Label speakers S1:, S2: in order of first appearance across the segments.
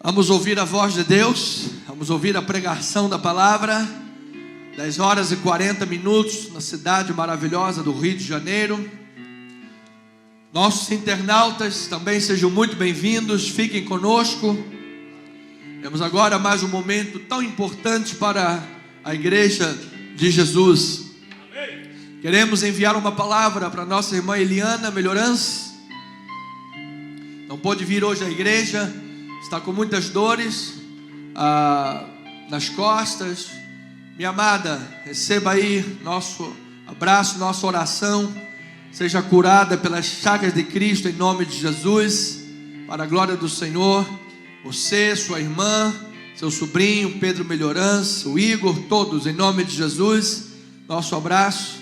S1: Vamos ouvir a voz de Deus, vamos ouvir a pregação da palavra. 10 horas e 40 minutos na cidade maravilhosa do Rio de Janeiro. Nossos internautas também sejam muito bem-vindos, fiquem conosco. Temos agora mais um momento tão importante para a Igreja de Jesus. Queremos enviar uma palavra para nossa irmã Eliana Melhorança. Não pôde vir hoje à igreja, está com muitas dores nas costas. Minha amada, receba aí nosso abraço, nossa oração. Seja curada pelas chagas de Cristo em nome de Jesus, para a glória do Senhor. Você, sua irmã, seu sobrinho Pedro Melhorança, o Igor, todos em nome de Jesus, nosso abraço.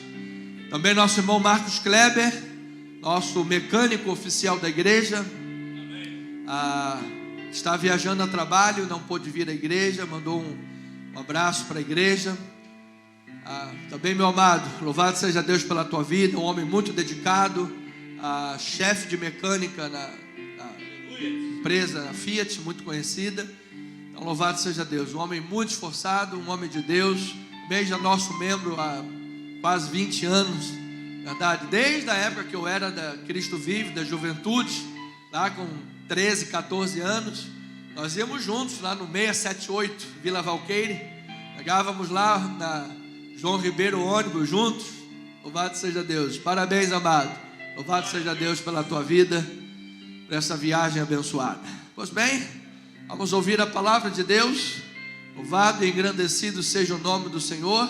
S1: Também nosso irmão Marcos Kleber, nosso mecânico oficial da igreja. Está viajando a trabalho, não pôde vir à igreja, mandou um abraço para a igreja. Também, meu amado, louvado seja Deus pela tua vida, um homem muito dedicado, chefe de mecânica na empresa, na Fiat, muito conhecida. Então, louvado seja Deus, um homem muito esforçado, um homem de Deus. Beija nosso membro há quase 20 anos, verdade, desde a época que eu era da Cristo Vive, da juventude, lá com 13, 14 anos, nós íamos juntos lá no 678, Vila Valqueire, pegávamos lá na João Ribeiro ônibus juntos. Louvado seja Deus, parabéns, amado, louvado seja Deus pela tua vida, por essa viagem abençoada. Pois bem, vamos ouvir a palavra de Deus. Louvado e engrandecido seja o nome do Senhor.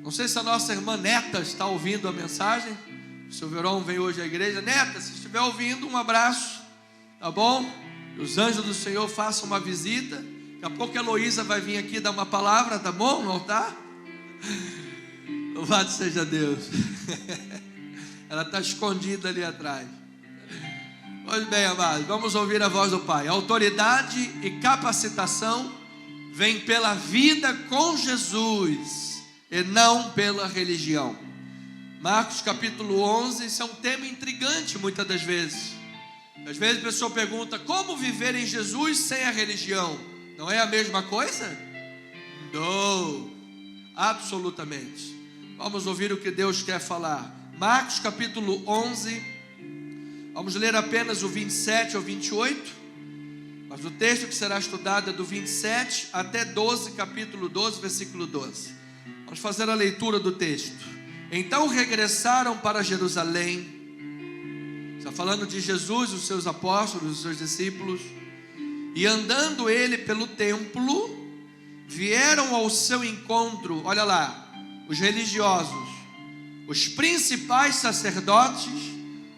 S1: Não sei se a nossa irmã Neta está ouvindo a mensagem. O seu Verão vem hoje à igreja. Neta, se estiver ouvindo, um abraço, tá bom? Que os anjos do Senhor façam uma visita. Daqui a pouco a Heloísa vai vir aqui dar uma palavra, tá bom? No altar. Louvado seja Deus. Ela está escondida ali atrás. Pois bem, amados, vamos ouvir a voz do Pai. Autoridade e capacitação vem pela vida com Jesus e não pela religião. Marcos capítulo 11, isso é um tema intrigante muitas das vezes. Às vezes a pessoa pergunta, como viver em Jesus sem a religião? Não é a mesma coisa? Não, absolutamente. Vamos ouvir o que Deus quer falar. Marcos capítulo 11, vamos ler apenas o 27 ao 28. Mas o texto que será estudado é do 27 até 12, capítulo 12, versículo 12. Vamos fazer a leitura do texto. Então regressaram para Jerusalém. Está falando de Jesus, os seus apóstolos, os seus discípulos. E andando ele pelo templo, vieram ao seu encontro, olha lá, os religiosos, os principais sacerdotes,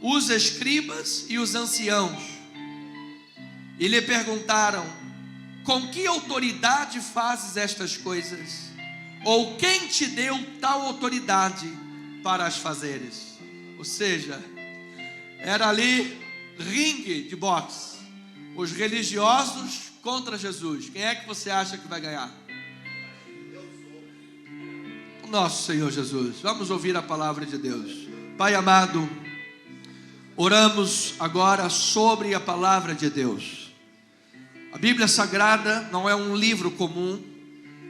S1: os escribas e os anciãos. E lhe perguntaram, com que autoridade fazes estas coisas? Ou quem te deu tal autoridade para as fazeres? Ou seja, era ali ringue de boxe. Os religiosos contra Jesus. Quem é que você acha que vai ganhar? O nosso Senhor Jesus. Vamos ouvir a palavra de Deus. Pai amado, oramos agora sobre a palavra de Deus. A Bíblia Sagrada não é um livro comum.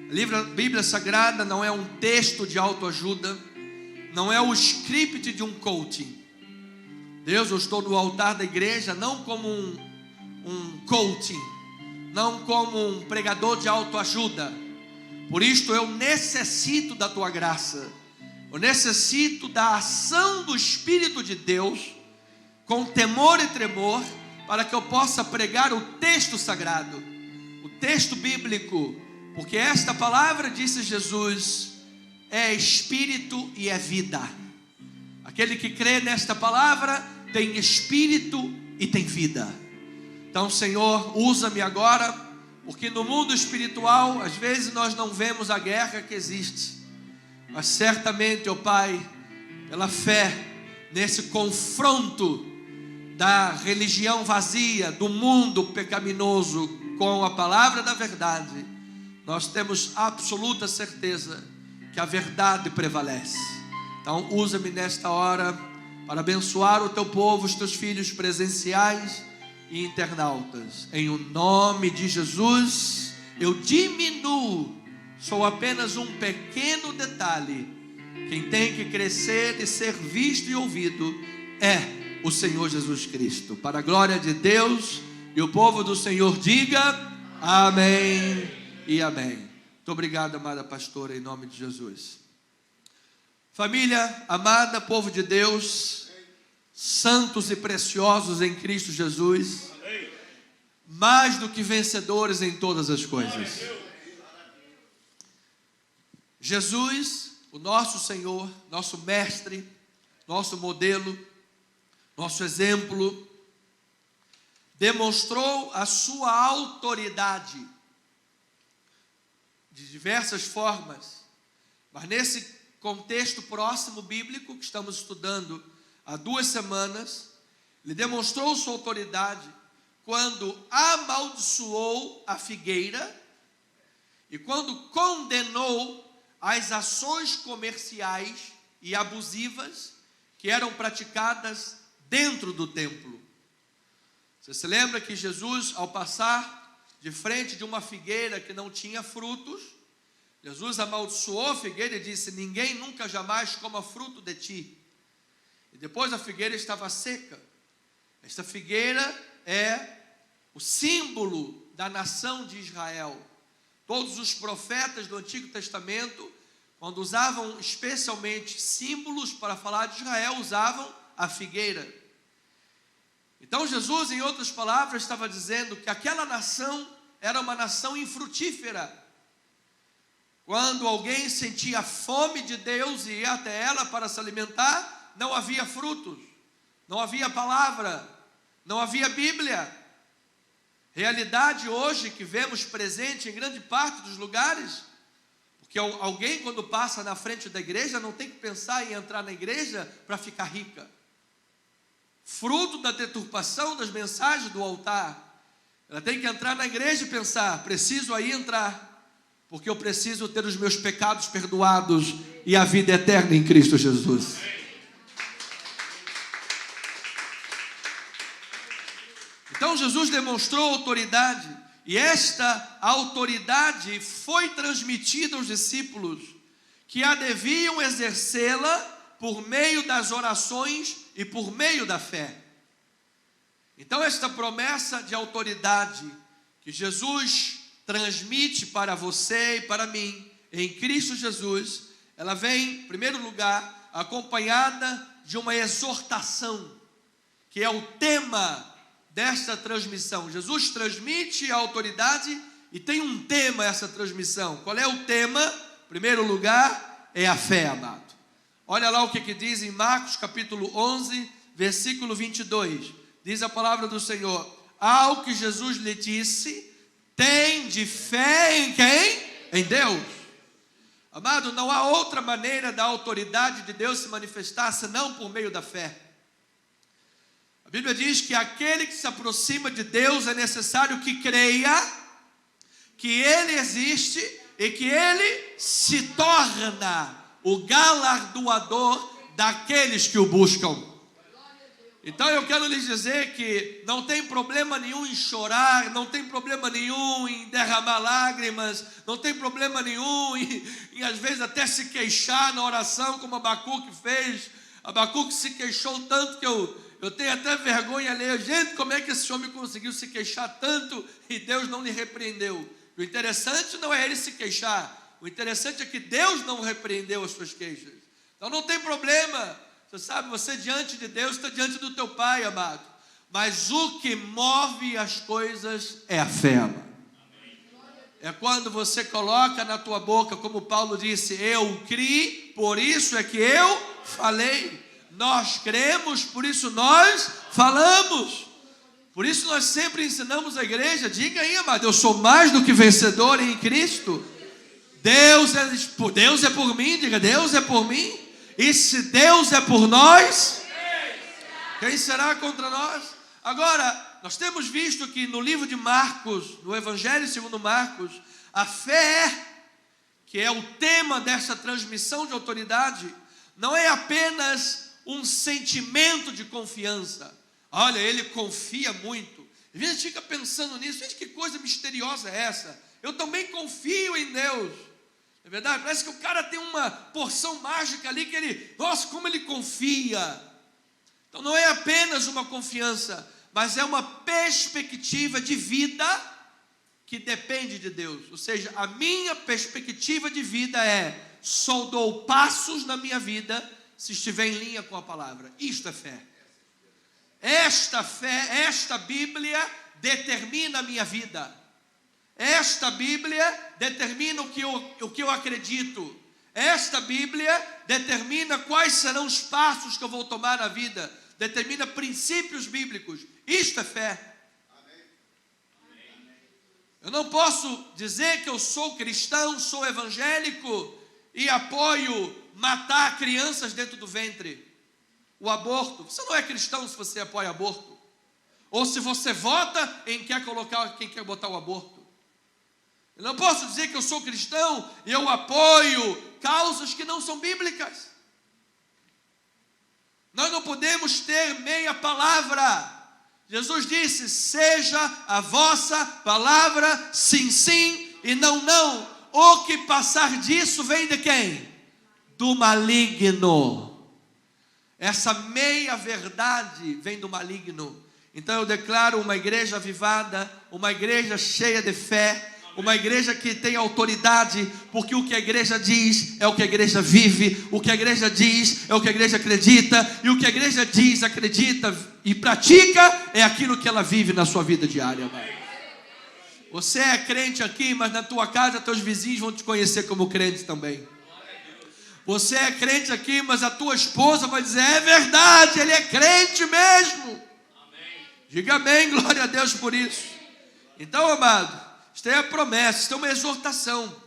S1: A Bíblia Sagrada não é um texto de autoajuda, não é o script de um coaching. Deus, eu estou no altar da igreja não como um coaching, não como um pregador de autoajuda. Por isto eu necessito da tua graça, eu necessito da ação do Espírito de Deus, com temor e tremor, para que eu possa pregar o texto sagrado, o texto bíblico. Porque esta palavra, disse Jesus, é espírito e é vida. Aquele que crê nesta palavra tem espírito e tem vida. Então, Senhor, usa-me agora, porque no mundo espiritual, às vezes nós não vemos a guerra que existe. Mas certamente, ó Pai, pela fé, nesse confronto da religião vazia, do mundo pecaminoso, com a palavra da verdade, nós temos absoluta certeza que a verdade prevalece. Então usa-me nesta hora para abençoar o teu povo, os teus filhos presenciais e internautas. Em o nome de Jesus, eu diminuo. Sou apenas um pequeno detalhe. Quem tem que crescer e ser visto e ouvido é o Senhor Jesus Cristo. Para a glória de Deus, e o povo do Senhor diga amém e amém. Muito obrigado, amada pastora, em nome de Jesus. Família amada, povo de Deus, santos e preciosos em Cristo Jesus, mais do que vencedores em todas as coisas. Jesus, o nosso Senhor, nosso mestre, nosso modelo, nosso exemplo, demonstrou a sua autoridade de diversas formas, mas nesse contexto próximo bíblico que estamos estudando há 2 semanas, ele demonstrou sua autoridade quando amaldiçoou a figueira e quando condenou as ações comerciais e abusivas que eram praticadas dentro do templo. Você se lembra que Jesus, ao passar de frente de uma figueira que não tinha frutos, Jesus amaldiçoou a figueira e disse: ninguém nunca jamais coma fruto de ti. E depois a figueira estava seca. Esta figueira é o símbolo da nação de Israel. Todos os profetas do Antigo Testamento, quando usavam especialmente símbolos para falar de Israel, usavam a figueira. Então Jesus, em outras palavras, estava dizendo que aquela nação era uma nação infrutífera. Quando alguém sentia fome de Deus e ia até ela para se alimentar, não havia frutos, não havia palavra, não havia Bíblia. Realidade hoje que vemos presente em grande parte dos lugares, porque alguém quando passa na frente da igreja não tem que pensar em entrar na igreja para ficar rica. Fruto da deturpação das mensagens do altar, ela tem que entrar na igreja e pensar: preciso aí entrar, porque eu preciso ter os meus pecados perdoados e a vida eterna em Cristo Jesus. Então Jesus demonstrou autoridade, e esta autoridade foi transmitida aos discípulos, que a deviam exercê-la por meio das orações e por meio da fé. Então esta promessa de autoridade que Jesus transmite para você e para mim, em Cristo Jesus, ela vem, em primeiro lugar, acompanhada de uma exortação, que é o tema desta transmissão. Jesus transmite a autoridade e tem um tema essa transmissão. Qual é o tema? Em primeiro lugar, é a fé, amado. Olha lá o que diz em Marcos capítulo 11, versículo 22. Diz a palavra do Senhor: ao que Jesus lhe disse: tem de fé em quem? Em Deus. Amado, não há outra maneira da autoridade de Deus se manifestar senão por meio da fé. A Bíblia diz que aquele que se aproxima de Deus é necessário que creia que Ele existe e que Ele se torna o galardoador daqueles que o buscam. Então eu quero lhes dizer que não tem problema nenhum em chorar, não tem problema nenhum em derramar lágrimas, não tem problema nenhum em às vezes até se queixar na oração, como Abacuque fez. Abacuque se queixou tanto que eu tenho até vergonha alheia. Gente, como é que esse homem conseguiu se queixar tanto e Deus não lhe repreendeu? O interessante não é ele se queixar, o interessante é que Deus não repreendeu as suas queixas. Então não tem problema. Você sabe, você diante de Deus está diante do teu Pai, amado. Mas o que move as coisas é a fé, amado. É quando você coloca na tua boca, como Paulo disse: eu criei, por isso é que eu falei. Nós cremos, por isso nós falamos. Por isso nós sempre ensinamos a igreja: diga aí, amado, eu sou mais do que vencedor em Cristo. Deus é por mim, diga: Deus é por mim. E se Deus é por nós, quem será contra nós? Agora, nós temos visto que no livro de Marcos, no Evangelho segundo Marcos, a fé, que é o tema dessa transmissão de autoridade, não é apenas um sentimento de confiança. Olha, ele confia muito, Às vezes a gente fica pensando nisso, gente, que coisa misteriosa é essa? Eu também confio em Deus. É verdade? Parece que o cara tem uma porção mágica ali que ele, nossa, como ele confia. Então não é apenas uma confiança, mas é uma perspectiva de vida que depende de Deus. Ou seja, a minha perspectiva de vida é: só dou passos na minha vida se estiver em linha com a palavra. Isto é fé. Esta fé, esta Bíblia determina a minha vida. Esta Bíblia determina o que eu acredito. Esta Bíblia determina quais serão os passos que eu vou tomar na vida. Determina princípios bíblicos. Isto é fé. Eu não posso dizer que eu sou cristão, sou evangélico e apoio matar crianças dentro do ventre. O aborto. Você não é cristão se você apoia aborto. Ou se você vota em quem quer botar o aborto. Eu não posso dizer que eu sou cristão e eu apoio causas que não são bíblicas. Nós não podemos ter meia palavra. Jesus disse: seja a vossa palavra sim, sim e não, não. O que passar disso vem de quem? Do maligno. Essa meia verdade vem do maligno. Então eu declaro uma igreja avivada, uma igreja cheia de fé, uma igreja que tem autoridade, porque o que a igreja diz é o que a igreja vive, o que a igreja diz é o que a igreja acredita, e o que a igreja diz, acredita e pratica é aquilo que ela vive na sua vida diária. Você é crente aqui, mas na tua casa teus vizinhos vão te conhecer como crente também. Você é crente aqui, mas a tua esposa vai dizer: é verdade, ele é crente mesmo. Diga amém, glória a Deus por isso. Então, amado, isto é a promessa, isto é uma exortação.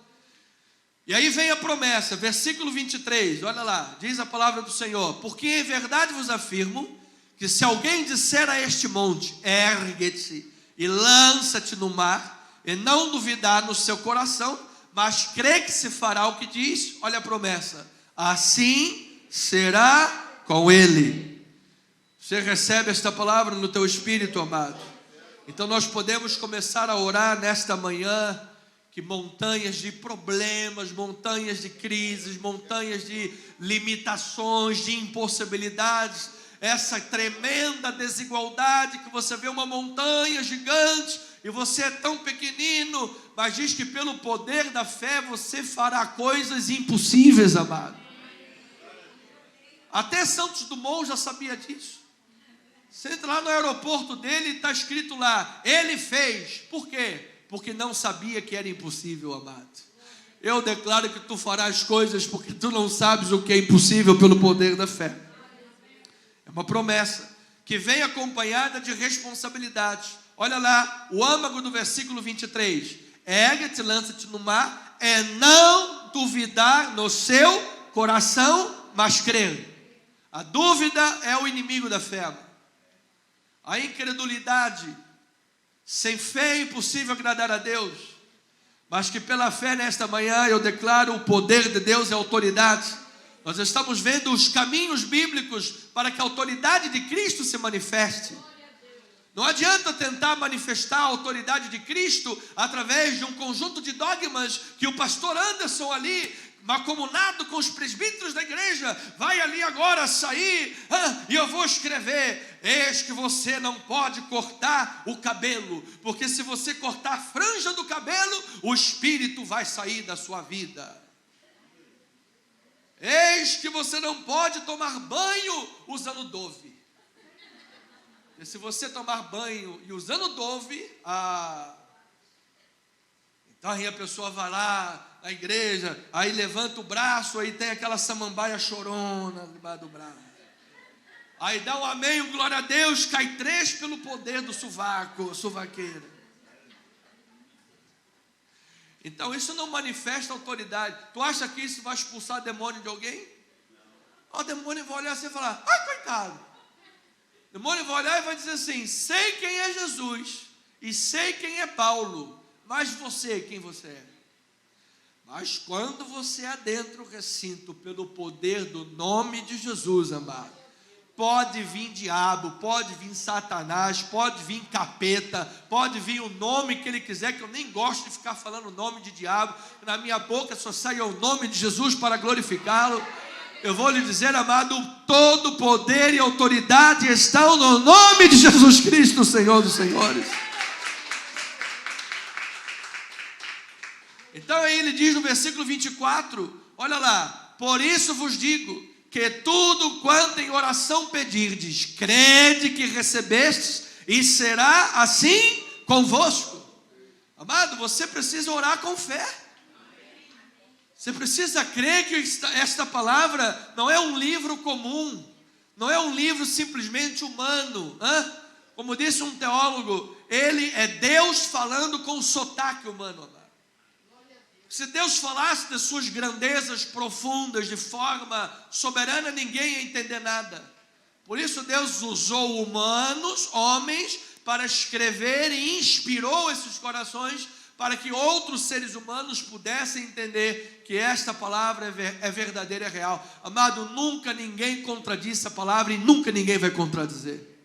S1: E aí vem a promessa, versículo 23, olha lá, diz a palavra do Senhor: porque em verdade vos afirmo, que se alguém disser a este monte, ergue-te e lança-te no mar, e não duvidar no seu coração, mas crê que se fará o que diz, olha a promessa, assim será com ele. Você recebe esta palavra no teu espírito, amado? Então nós podemos começar a orar nesta manhã, que montanhas de problemas, montanhas de crises, montanhas de limitações, de impossibilidades, essa tremenda desigualdade, que você vê uma montanha gigante e você é tão pequenino, mas diz que pelo poder da fé você fará coisas impossíveis, amado. Até Santos Dumont já sabia disso. Você entra lá no aeroporto dele e está escrito lá: ele fez. Por quê? Porque não sabia que era impossível, amado. Eu declaro que tu farás coisas porque tu não sabes o que é impossível pelo poder da fé. É uma promessa que vem acompanhada de responsabilidade. Olha lá, o âmago do versículo 23. Ergue-te, lança-te no mar, é não duvidar no seu coração, mas crer. A dúvida é o inimigo da fé. A incredulidade, sem fé é impossível agradar a Deus, mas que pela fé nesta manhã eu declaro o poder de Deus e a autoridade. Nós estamos vendo os caminhos bíblicos para que a autoridade de Cristo se manifeste. Não adianta tentar manifestar a autoridade de Cristo através de um conjunto de dogmas que o pastor Anderson ali, macomunado com os presbíteros da igreja, vai ali agora sair, e eu vou escrever: eis que você não pode cortar o cabelo, porque se você cortar a franja do cabelo, o espírito vai sair da sua vida. Eis que você não pode tomar banho usando Dove. E se você tomar banho e usando Dove, então aí a pessoa vai lá na igreja, aí levanta o braço, aí tem aquela samambaia chorona debaixo do braço. Aí dá um amém, um glória a Deus, cai 3 pelo poder do sovaco, sovaqueira. Então isso não manifesta autoridade. Tu acha que isso vai expulsar demônio de alguém? O demônio vai olhar assim e falar: ai, coitado. O demônio vai olhar e vai dizer assim: sei quem é Jesus e sei quem é Paulo, mas você, quem você é? Mas quando você adentra o recinto pelo poder do nome de Jesus, amado, Pode vir diabo, pode vir Satanás, pode vir capeta, pode vir o nome que ele quiser, que eu nem gosto de ficar falando o nome de diabo. Na minha boca só sai o nome de Jesus para glorificá-lo. Eu vou lhe dizer, amado, todo poder e autoridade estão no nome de Jesus Cristo, Senhor dos Senhores. Então aí ele diz no versículo 24, olha lá: por isso vos digo, que tudo quanto em oração pedirdes, crede que recebestes, e será assim convosco. Amado, você precisa orar com fé. Você precisa crer que esta palavra não é um livro comum, não é um livro simplesmente humano. Como disse um teólogo, ele é Deus falando com sotaque humano, amado. Se Deus falasse de suas grandezas profundas de forma soberana, ninguém ia entender nada. Por isso Deus usou humanos, homens, para escrever e inspirou esses corações para que outros seres humanos pudessem entender que esta palavra é verdadeira e real. Amado, nunca ninguém contradisse a palavra e nunca ninguém vai contradizer.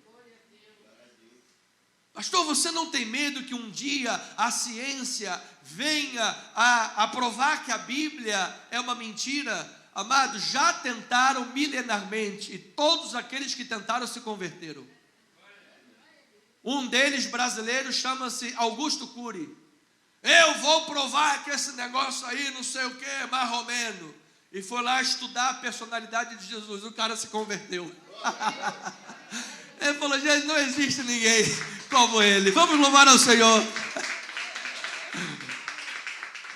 S1: Pastor, você não tem medo que um dia a ciência venha a provar que a Bíblia é uma mentira? Amado, já tentaram milenarmente e todos aqueles que tentaram se converteram. Um deles, brasileiro, chama-se Augusto Cury. Eu vou provar que esse negócio aí não sei o que é marromeno. E foi lá estudar a personalidade de Jesus. O cara se converteu. Ele falou: gente, não existe ninguém como ele. Vamos louvar ao Senhor.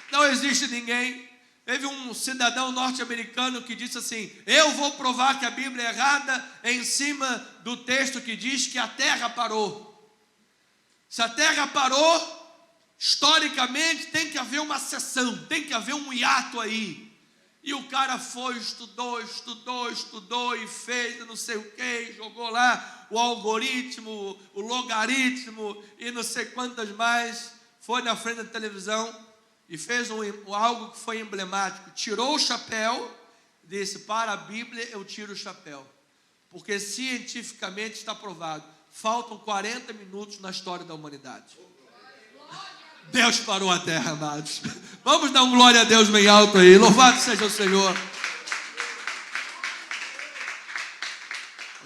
S1: Não existe ninguém. Teve um cidadão norte-americano que disse assim: eu vou provar que a Bíblia é errada em cima do texto que diz que a terra parou. Se a terra parou, historicamente tem que haver uma seção, tem que haver um hiato aí. E o cara foi, estudou e fez não sei o que, jogou lá o algoritmo, o logaritmo e não sei quantas mais. Foi na frente da televisão e fez algo que foi emblemático. Tirou o chapéu, disse: para a Bíblia eu tiro o chapéu, porque cientificamente está provado. Faltam 40 minutos na história da humanidade. Deus parou a terra, amados. Vamos dar um glória a Deus bem alto aí. Louvado seja o Senhor.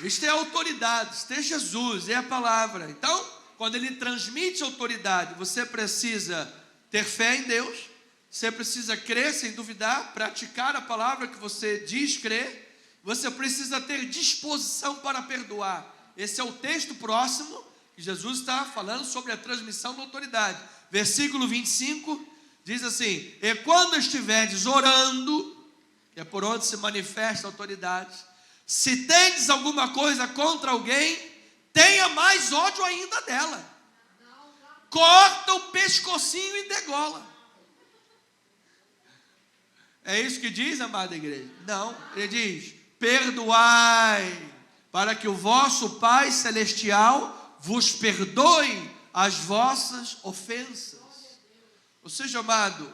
S1: Isto é autoridade, isto é Jesus, é a palavra. Então, quando ele transmite autoridade, você precisa ter fé em Deus, você precisa crer sem duvidar, praticar a palavra que você diz crer, você precisa ter disposição para perdoar. Esse é o texto próximo que Jesus está falando sobre a transmissão da autoridade. Versículo 25 diz assim: e quando estiverdes orando, que é por onde se manifesta a autoridade, se tendes alguma coisa contra alguém, tenha mais ódio ainda dela. Corta o pescocinho e degola. É isso que diz, amada igreja? Não, ele diz: perdoai, para que o vosso Pai Celestial vos perdoe as vossas ofensas. Ou seja, amado,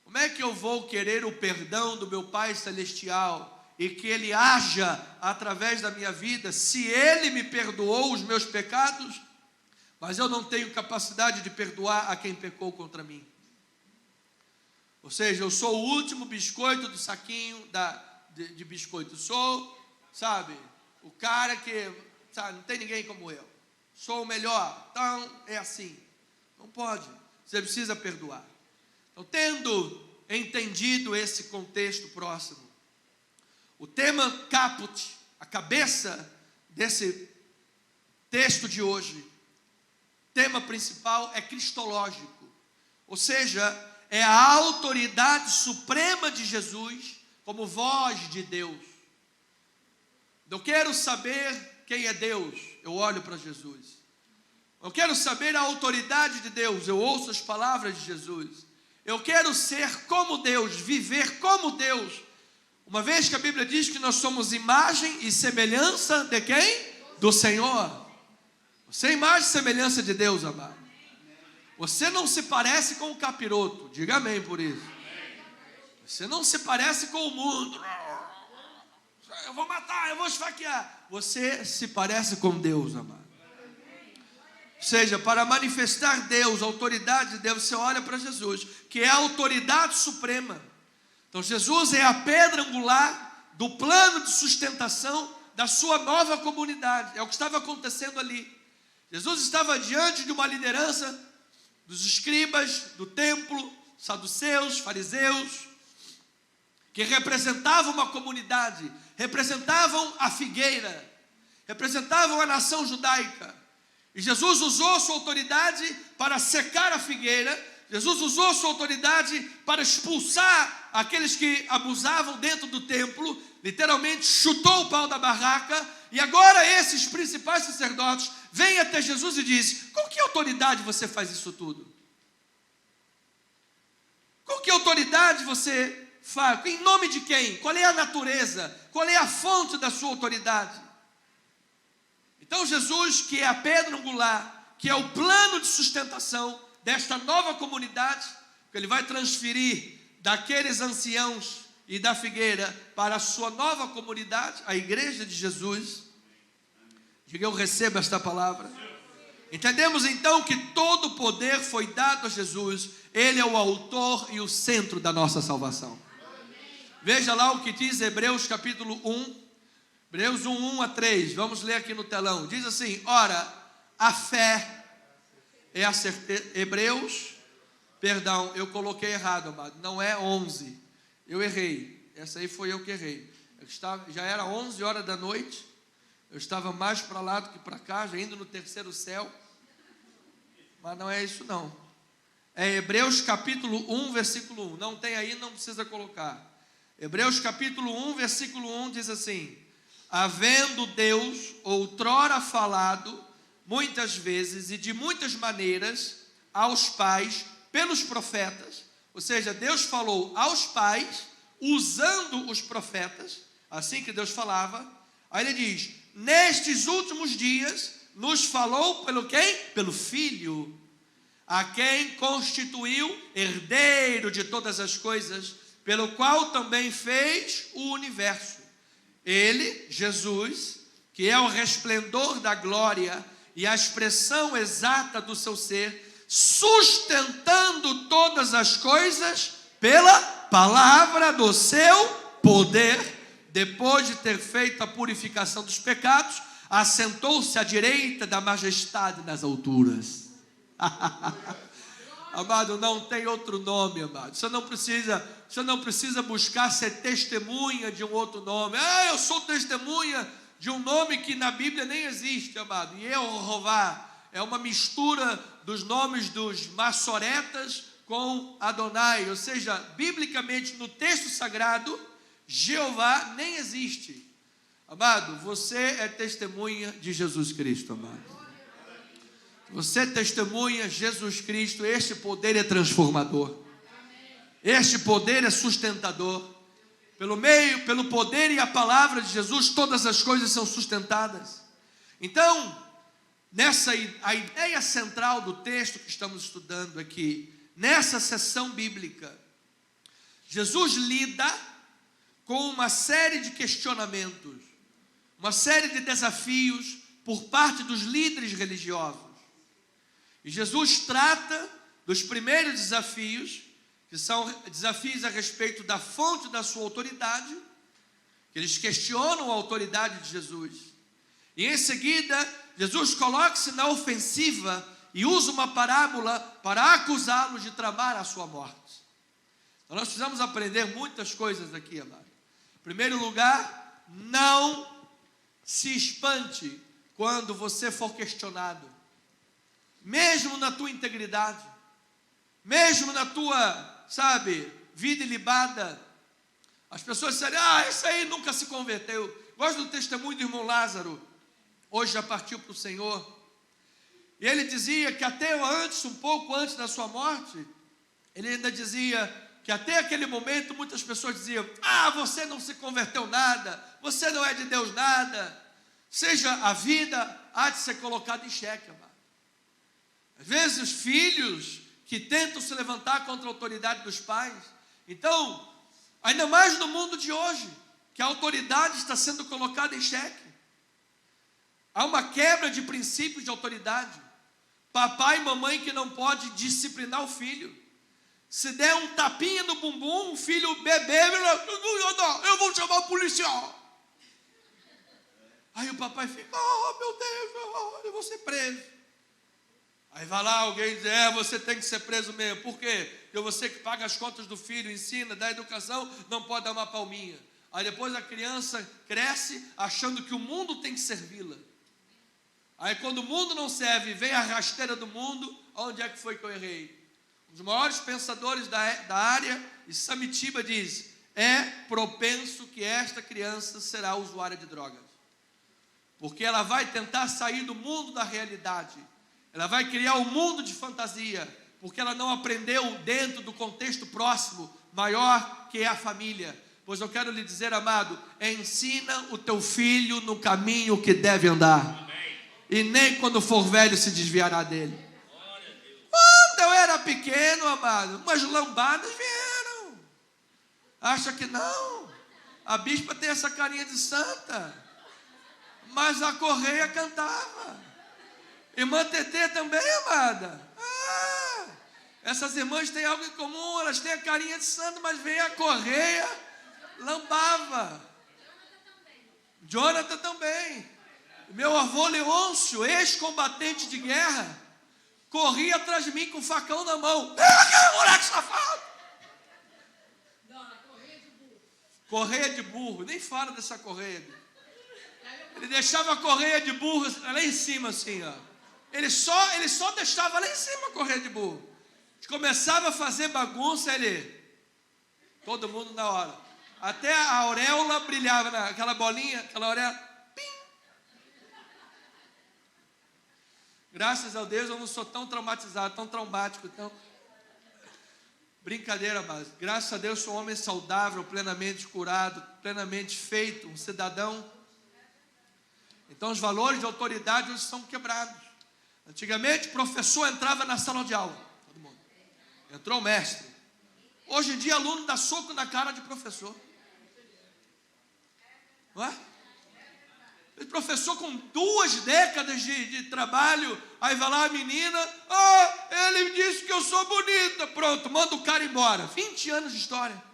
S1: como é que eu vou querer o perdão do meu Pai Celestial e que Ele haja através da minha vida, se Ele me perdoou os meus pecados, mas eu não tenho capacidade de perdoar a quem pecou contra mim? Ou seja, eu sou o último biscoito do saquinho de biscoito. Sou, sabe, o cara que, sabe, não tem ninguém como eu. Sou o melhor. Então, é assim. Não pode. Você precisa perdoar. Então, tendo entendido esse contexto próximo, o tema caput, a cabeça desse texto de hoje, tema principal é cristológico. Ou seja, é a autoridade suprema de Jesus como voz de Deus. Eu quero saber quem é Deus, eu olho para Jesus. Eu quero saber a autoridade de Deus, eu ouço as palavras de Jesus. Eu quero ser como Deus, viver como Deus. Uma vez que a Bíblia diz que nós somos imagem e semelhança de quem? Do Senhor. Você é imagem e semelhança de Deus, amado. Você não se parece com o capiroto, diga amém por isso. Você não se parece com o mundo. eu vou matar, eu vou esfaquear. Você se parece com Deus, amado. Ou seja, para manifestar Deus, a autoridade de Deus, você olha para Jesus, que é a autoridade suprema. Então Jesus é a pedra angular do plano de sustentação da sua nova comunidade. É o que estava acontecendo ali. Jesus estava diante de uma liderança dos escribas, do templo, saduceus, fariseus, que representavam uma comunidade, representavam a figueira, representavam a nação judaica. E Jesus usou sua autoridade para secar a figueira. Jesus usou sua autoridade para expulsar aqueles que abusavam dentro do templo. Literalmente chutou o pau da barraca. E agora esses principais sacerdotes vêm até Jesus e dizem: com que autoridade você faz isso tudo? Com que autoridade você faz? Em nome de quem? Qual é a natureza? Qual é a fonte da sua autoridade? Então Jesus, que é a pedra angular, que é o plano de sustentação desta nova comunidade, que ele vai transferir daqueles anciãos e da figueira para a sua nova comunidade, a igreja de Jesus. Diga: eu recebo esta palavra. Entendemos então que todo o poder foi dado a Jesus. Ele é o autor e o centro da nossa salvação. Veja lá o que diz Hebreus capítulo 1. Hebreus 1, 1-3, vamos ler aqui no telão. Diz assim: ora, a fé é a certeza. Perdão, eu coloquei errado, amado. Não é 11, eu errei. Essa aí foi eu que errei. Já era 11 horas da noite. Eu estava mais para lá do que para cá, já indo no terceiro céu. Mas não é isso não. É Hebreus capítulo 1, versículo 1. Não tem aí, não precisa colocar. Hebreus capítulo 1, versículo 1 diz assim: havendo Deus outrora falado muitas vezes e de muitas maneiras aos pais pelos profetas. Ou seja, Deus falou aos pais usando os profetas, assim que Deus falava. Aí ele diz: nestes últimos dias nos falou pelo quem? Pelo Filho, a quem constituiu herdeiro de todas as coisas, pelo qual também fez o universo. Ele, Jesus, que é o resplendor da glória e a expressão exata do seu ser, sustentando todas as coisas pela palavra do seu poder, depois de ter feito a purificação dos pecados, assentou-se à direita da majestade nas alturas. Amado, não tem outro nome, amado. Você não precisa buscar ser testemunha de um outro nome. Eu sou testemunha de um nome que na Bíblia nem existe, amado. Jeová é uma mistura dos nomes dos maçoretas com Adonai. Ou seja, biblicamente no texto sagrado, Jeová nem existe. Amado, você é testemunha de Jesus Cristo, amado. Você testemunha Jesus Cristo. Este poder é transformador. Este poder é sustentador. Pelo poder e a palavra de Jesus, todas as coisas são sustentadas. Então, a ideia central do texto que estamos estudando aqui, nessa sessão bíblica, Jesus lida com uma série de questionamentos, uma série de desafios por parte dos líderes religiosos. E Jesus trata dos primeiros desafios, que são desafios a respeito da fonte da sua autoridade, que eles questionam a autoridade de Jesus. E em seguida, Jesus coloca-se na ofensiva e usa uma parábola para acusá-los de tramar a sua morte. Então nós precisamos aprender muitas coisas aqui, amado. Em primeiro lugar, não se espante quando você for questionado. Mesmo na tua integridade, mesmo na tua, vida ilibada, as pessoas disserem: esse aí nunca se converteu. Gosto do testemunho do irmão Lázaro, hoje já partiu para o Senhor. E ele dizia que até antes, um pouco antes da sua morte, ele ainda dizia que até aquele momento muitas pessoas diziam: você não se converteu nada, você não é de Deus nada. Seja, a vida há de ser colocada em xeque, amado. Às vezes os filhos que tentam se levantar contra a autoridade dos pais. Então, ainda mais no mundo de hoje, que a autoridade está sendo colocada em xeque. Há uma quebra de princípios de autoridade. Papai e mamãe que não pode disciplinar o filho. Se der um tapinha no bumbum, o filho bebê, eu vou chamar o policial. Aí o papai fica, oh meu Deus, eu vou ser preso. Aí vai lá alguém diz, você tem que ser preso mesmo. Por quê? Porque você que paga as contas do filho, ensina, dá educação, não pode dar uma palminha. Aí depois a criança cresce achando que o mundo tem que servi-la. Aí quando o mundo não serve, vem a rasteira do mundo, onde é que foi que eu errei? Um dos maiores pensadores da área, Samitiba, diz, é propenso que esta criança será usuária de drogas. Porque ela vai tentar sair do mundo da realidade. Ela vai criar um mundo de fantasia, porque ela não aprendeu dentro do contexto próximo, maior que é a família. Pois eu quero lhe dizer, amado, ensina o teu filho no caminho que deve andar. Amém. E nem quando for velho se desviará dele. Quando eu era pequeno, amado, umas lambadas vieram. Acha que não? A bispa tem essa carinha de santa. Mas a Correia cantava. Irmã Tetê também, amada. Essas irmãs têm algo em comum, elas têm a carinha de santo, mas vem a Correia, lambava. Jonathan também. Meu avô Leôncio, ex-combatente de guerra, corria atrás de mim com o facão na mão. Moleque safado! Correia de burro, nem fala dessa correia. Ele deixava a correia de burro lá em cima assim, ó. Ele só deixava lá em cima a correia de burro. A gente começava a fazer bagunça, todo mundo na hora. Até a auréola brilhava, aquela bolinha, aquela auréola. Pim! Graças a Deus eu não sou tão traumatizado, tão traumático, tão... Brincadeira, mas graças a Deus sou um homem saudável, plenamente curado, plenamente feito, um cidadão. Então os valores de autoridade hoje são quebrados. Antigamente o professor entrava na sala de aula, todo mundo. Entrou o mestre. Hoje em dia aluno dá soco na cara de professor. Não é? O professor com 2 décadas de trabalho, aí vai lá a menina, ele disse que eu sou bonita, pronto, manda o cara embora. 20 anos de história.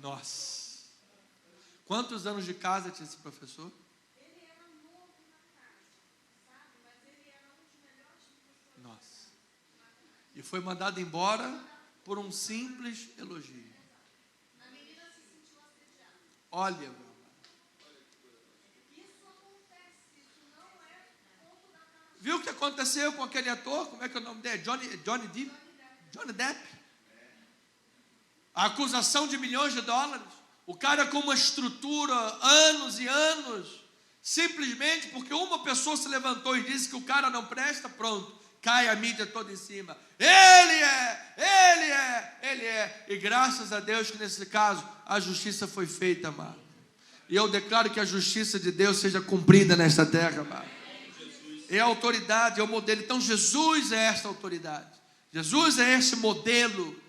S1: Nossa, quantos anos de casa tinha esse professor?
S2: Ele era novo na casa, sabe? Mas ele era um dos melhores professores.
S1: Nossa, e foi mandado embora por um simples elogio.
S2: A menina se sentiu assediada.
S1: Olha, meu irmão.
S2: Isso acontece, isso não é ponto da casa.
S1: Viu o que aconteceu com aquele ator? Como é que é o nome dele? Johnny Depp. A acusação de $milhões. O cara com uma estrutura, anos e anos, simplesmente porque uma pessoa se levantou e disse que o cara não presta, pronto, cai a mídia toda em cima. Ele é. E graças a Deus que nesse caso a justiça foi feita, amado. E eu declaro que a justiça de Deus seja cumprida nesta terra, amado. É a autoridade, é o modelo. Então Jesus é esta autoridade. Jesus é este modelo.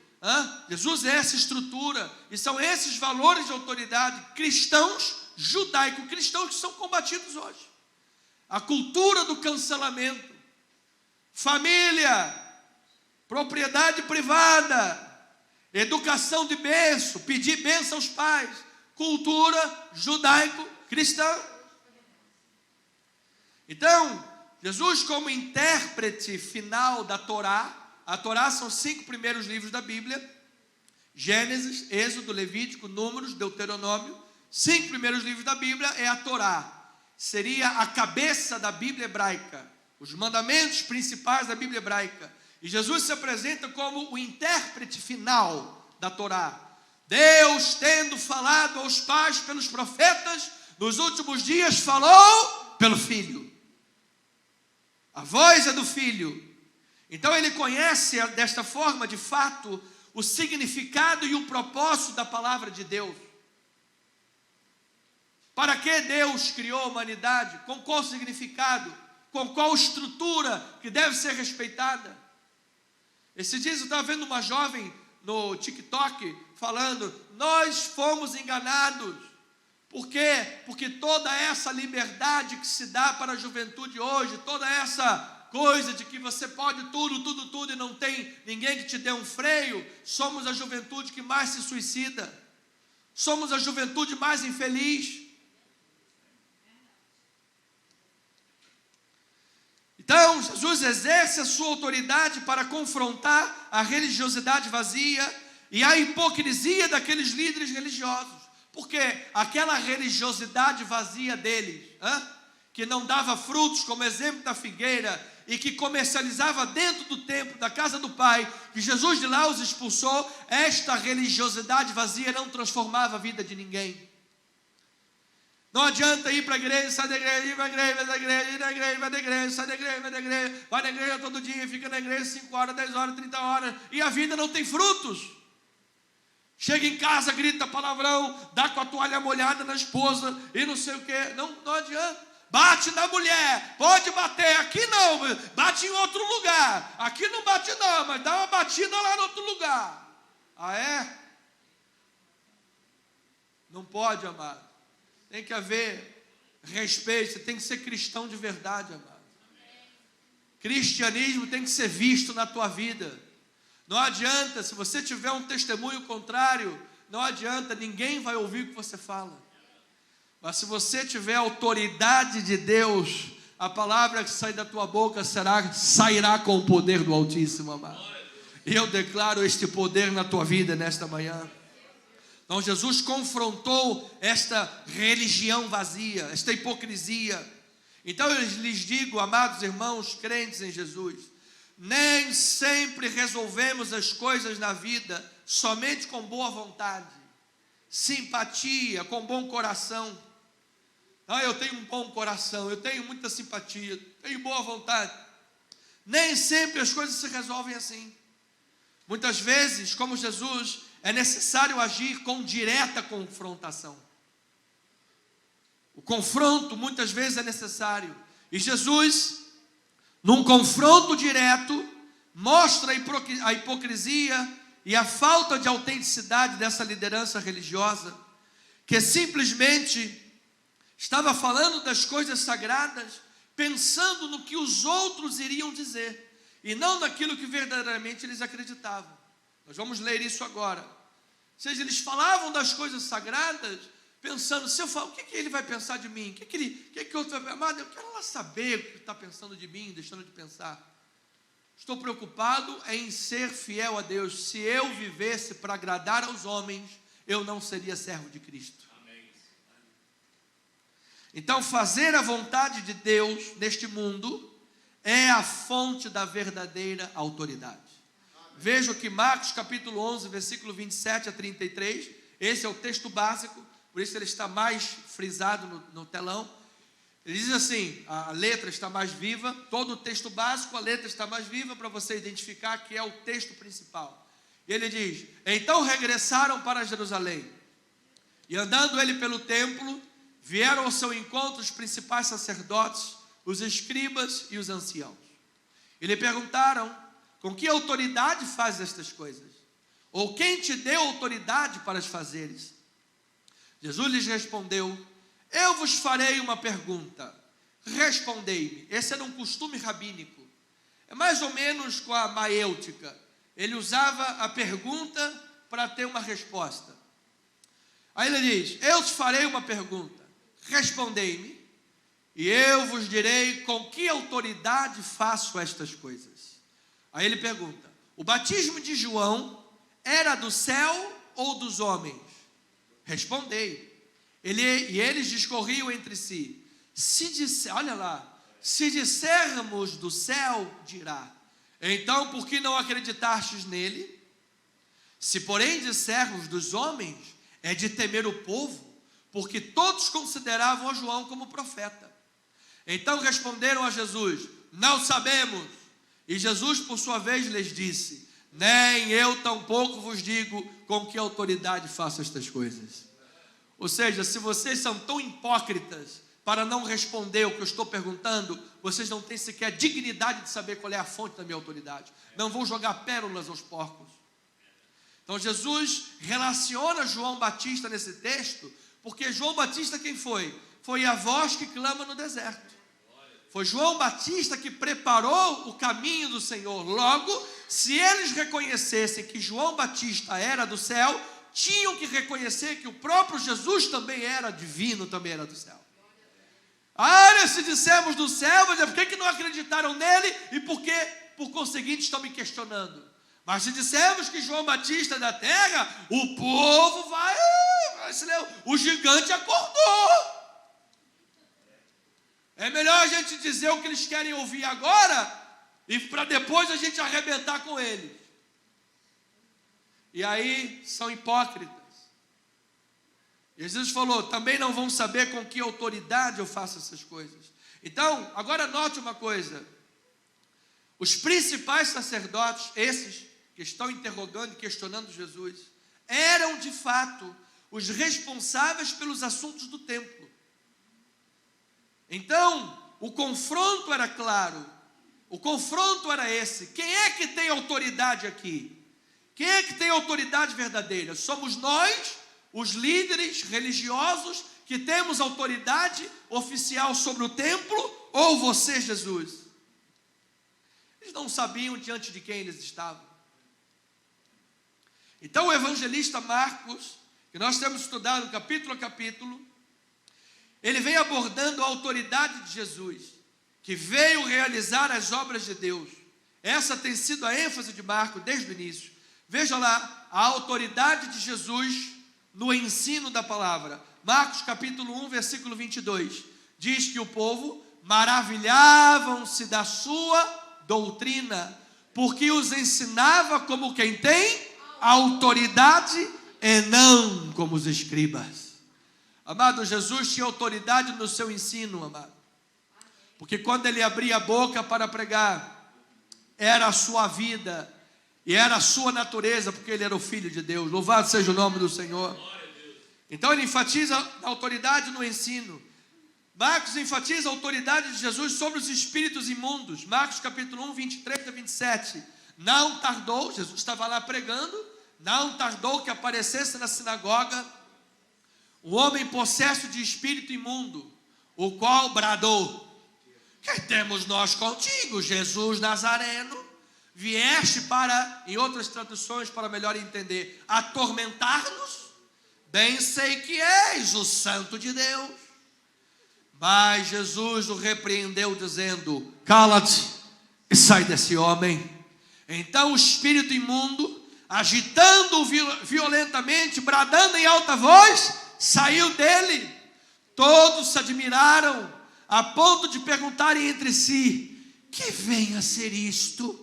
S1: Jesus é essa estrutura, e são esses valores de autoridade cristãos, judaico-cristãos, que são combatidos hoje. A cultura do cancelamento, família, propriedade privada, educação de berço, pedir bênção aos pais, cultura judaico-cristã. Então, Jesus como intérprete final da Torá. A Torá são 5 primeiros livros da Bíblia: Gênesis, Êxodo, Levítico, Números, Deuteronômio. 5 primeiros livros da Bíblia é a Torá. Seria a cabeça da Bíblia hebraica, os mandamentos principais da Bíblia hebraica. E Jesus se apresenta como o intérprete final da Torá. Deus, tendo falado aos pais pelos profetas, nos últimos dias falou pelo Filho. A voz é do Filho. Então ele conhece desta forma, de fato, o significado e o propósito da palavra de Deus. Para que Deus criou a humanidade? Com qual significado? Com qual estrutura que deve ser respeitada? Esses dias eu estava vendo uma jovem no TikTok falando: nós fomos enganados. Por quê? Porque toda essa liberdade que se dá para a juventude hoje, toda essa coisa de que você pode tudo e não tem ninguém que te dê um freio, somos a juventude que mais se suicida, somos a juventude mais infeliz. Então, Jesus exerce a sua autoridade para confrontar a religiosidade vazia e a hipocrisia daqueles líderes religiosos. Porque aquela religiosidade vazia deles, que não dava frutos, como exemplo da figueira, e que comercializava dentro do templo, da casa do Pai, que Jesus de lá os expulsou, esta religiosidade vazia não transformava a vida de ninguém. Não adianta ir para a igreja, sai da igreja, ir para a igreja, vai da igreja, ir na igreja, vai da igreja, sai da igreja, vai da igreja, vai na igreja todo dia, fica na igreja 5 horas, 10 horas, 30 horas, e a vida não tem frutos. Chega em casa, grita palavrão, dá com a toalha molhada na esposa, e não sei o que, não adianta. Bate na mulher, pode bater, aqui não, bate em outro lugar, aqui não bate não, mas dá uma batida lá no outro lugar. Ah é? Não pode, amado. Tem que haver respeito, você tem que ser cristão de verdade, amado. Cristianismo tem que ser visto na tua vida. Não adianta, se você tiver um testemunho contrário, não adianta, ninguém vai ouvir o que você fala. Mas se você tiver a autoridade de Deus, a palavra que sai da tua boca sairá com o poder do Altíssimo, amado. E eu declaro este poder na tua vida nesta manhã. Então Jesus confrontou esta religião vazia, esta hipocrisia. Então eu lhes digo, amados irmãos crentes em Jesus, nem sempre resolvemos as coisas na vida somente com boa vontade, simpatia, com bom coração. Eu tenho um bom coração, eu tenho muita simpatia, tenho boa vontade. Nem sempre as coisas se resolvem assim. Muitas vezes, como Jesus, é necessário agir com direta confrontação. O confronto muitas vezes é necessário. E Jesus, num confronto direto, mostra a hipocrisia e a falta de autenticidade dessa liderança religiosa, que simplesmente estava falando das coisas sagradas, pensando no que os outros iriam dizer, e não naquilo que verdadeiramente eles acreditavam. Nós vamos ler isso agora. Ou seja, eles falavam das coisas sagradas, pensando, se eu falar, o que ele vai pensar de mim? O que outro vai pensar? Amado, eu quero lá saber o que ele está pensando de mim, deixando de pensar. Estou preocupado em ser fiel a Deus. Se eu vivesse para agradar aos homens, eu não seria servo de Cristo. Então, fazer a vontade de Deus neste mundo é a fonte da verdadeira autoridade. Veja que Marcos capítulo 11, versículo 27 a 33, esse é o texto básico, por isso ele está mais frisado no telão. Ele diz assim, a letra está mais viva, todo o texto básico, a letra está mais viva para você identificar que é o texto principal. E ele diz, então regressaram para Jerusalém, e andando ele pelo templo, vieram ao seu encontro os principais sacerdotes, os escribas e os anciãos. E lhe perguntaram, com que autoridade fazes estas coisas? Ou quem te deu autoridade para as fazeres? Jesus lhes respondeu, eu vos farei uma pergunta, respondei-me. Esse era um costume rabínico, é mais ou menos com a maêutica, ele usava a pergunta para ter uma resposta. Aí ele diz, eu te farei uma pergunta, respondei-me, e eu vos direi com que autoridade faço estas coisas. Aí ele pergunta, o batismo de João era do céu ou dos homens? Respondei. E eles discorriam entre si. Olha lá, se dissermos do céu, dirá, então por que não acreditastes nele? Se porém dissermos dos homens, é de temer o povo, porque todos consideravam a João como profeta. Então responderam a Jesus: não sabemos. E Jesus, por sua vez, lhes disse: nem eu tampouco vos digo com que autoridade faço estas coisas. Ou seja, se vocês são tão hipócritas para não responder o que eu estou perguntando, vocês não têm sequer dignidade de saber qual é a fonte da minha autoridade. Não vão jogar pérolas aos porcos. Então Jesus relaciona João Batista nesse texto, porque João Batista quem foi? Foi a voz que clama no deserto. Foi João Batista que preparou o caminho do Senhor. Logo, se eles reconhecessem que João Batista era do céu, tinham que reconhecer que o próprio Jesus também era divino, também era do céu. Olha, se dissermos do céu, mas por que não acreditaram nele? E por que, por conseguinte, estão me questionando? Mas se dissermos que João Batista é da terra, o povo vai o gigante acordou. É melhor a gente dizer o que eles querem ouvir agora, e para depois a gente arrebentar com eles. E aí são hipócritas. Jesus falou: também não vão saber com que autoridade eu faço essas coisas. Então, agora note uma coisa: os principais sacerdotes, esses que estão interrogando e questionando Jesus, eram de fato os responsáveis pelos assuntos do templo. Então, o confronto era claro, o confronto era esse: quem é que tem autoridade aqui? Quem é que tem autoridade verdadeira? Somos nós, os líderes religiosos, que temos autoridade oficial sobre o templo, ou você, Jesus? Eles não sabiam diante de quem eles estavam. Então o evangelista Marcos, que nós temos estudado capítulo a capítulo, ele vem abordando a autoridade de Jesus, que veio realizar as obras de Deus. Essa tem sido a ênfase de Marcos desde o início. Veja lá, a autoridade de Jesus no ensino da palavra. Marcos capítulo 1, versículo 22, diz que o povo maravilhavam-se da sua doutrina, porque os ensinava como quem tem autoridade e não como os escribas. Amado, Jesus tinha autoridade no seu ensino, amado, porque quando ele abria a boca para pregar, era a sua vida e era a sua natureza, porque ele era o Filho de Deus. Louvado seja o nome do Senhor. Então ele enfatiza a autoridade no ensino. Marcos enfatiza a autoridade de Jesus sobre os espíritos imundos. Marcos capítulo 1, 23 a 27. Não tardou, Jesus estava lá pregando, não tardou que aparecesse na sinagoga um homem possesso de espírito imundo, o qual bradou: que temos nós contigo, Jesus Nazareno? Vieste para, em outras traduções para melhor entender, atormentar-nos? Bem sei que és o Santo de Deus. Mas Jesus o repreendeu dizendo: cala-te e sai desse homem. Então o espírito imundo, agitando-o violentamente, bradando em alta voz, saiu dele. Todos se admiraram, a ponto de perguntarem entre si: que vem a ser isto?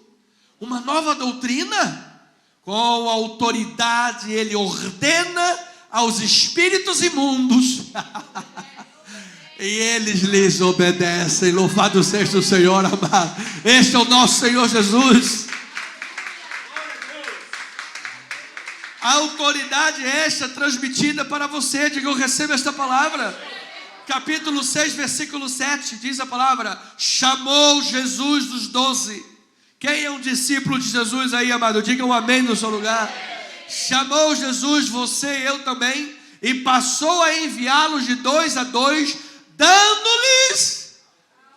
S1: Uma nova doutrina? Com autoridade ele ordena aos espíritos imundos e eles lhes obedecem. Louvado seja o Senhor, amado. Este é o nosso Senhor Jesus. A autoridade esta transmitida para você. Diga: eu recebo esta palavra. Capítulo 6, versículo 7, diz a palavra: chamou Jesus dos 12. Quem é um discípulo de Jesus aí, amado? Diga um amém no seu lugar. Chamou Jesus, você e eu também, e passou a enviá-los de 2 a 2, dando-lhes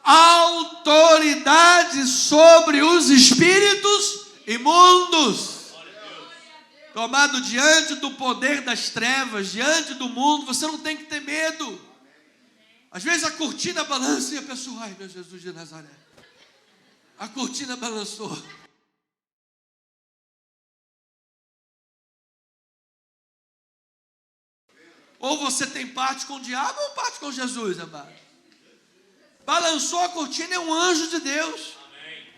S1: autoridade sobre os espíritos imundos. Tomado diante do poder das trevas, diante do mundo, você não tem que ter medo. Às vezes a cortina balança e a pessoa: ai, meu Jesus de Nazaré, a cortina balançou. Ou você tem parte com o diabo ou parte com Jesus, amado. Balançou a cortina, é um anjo de Deus.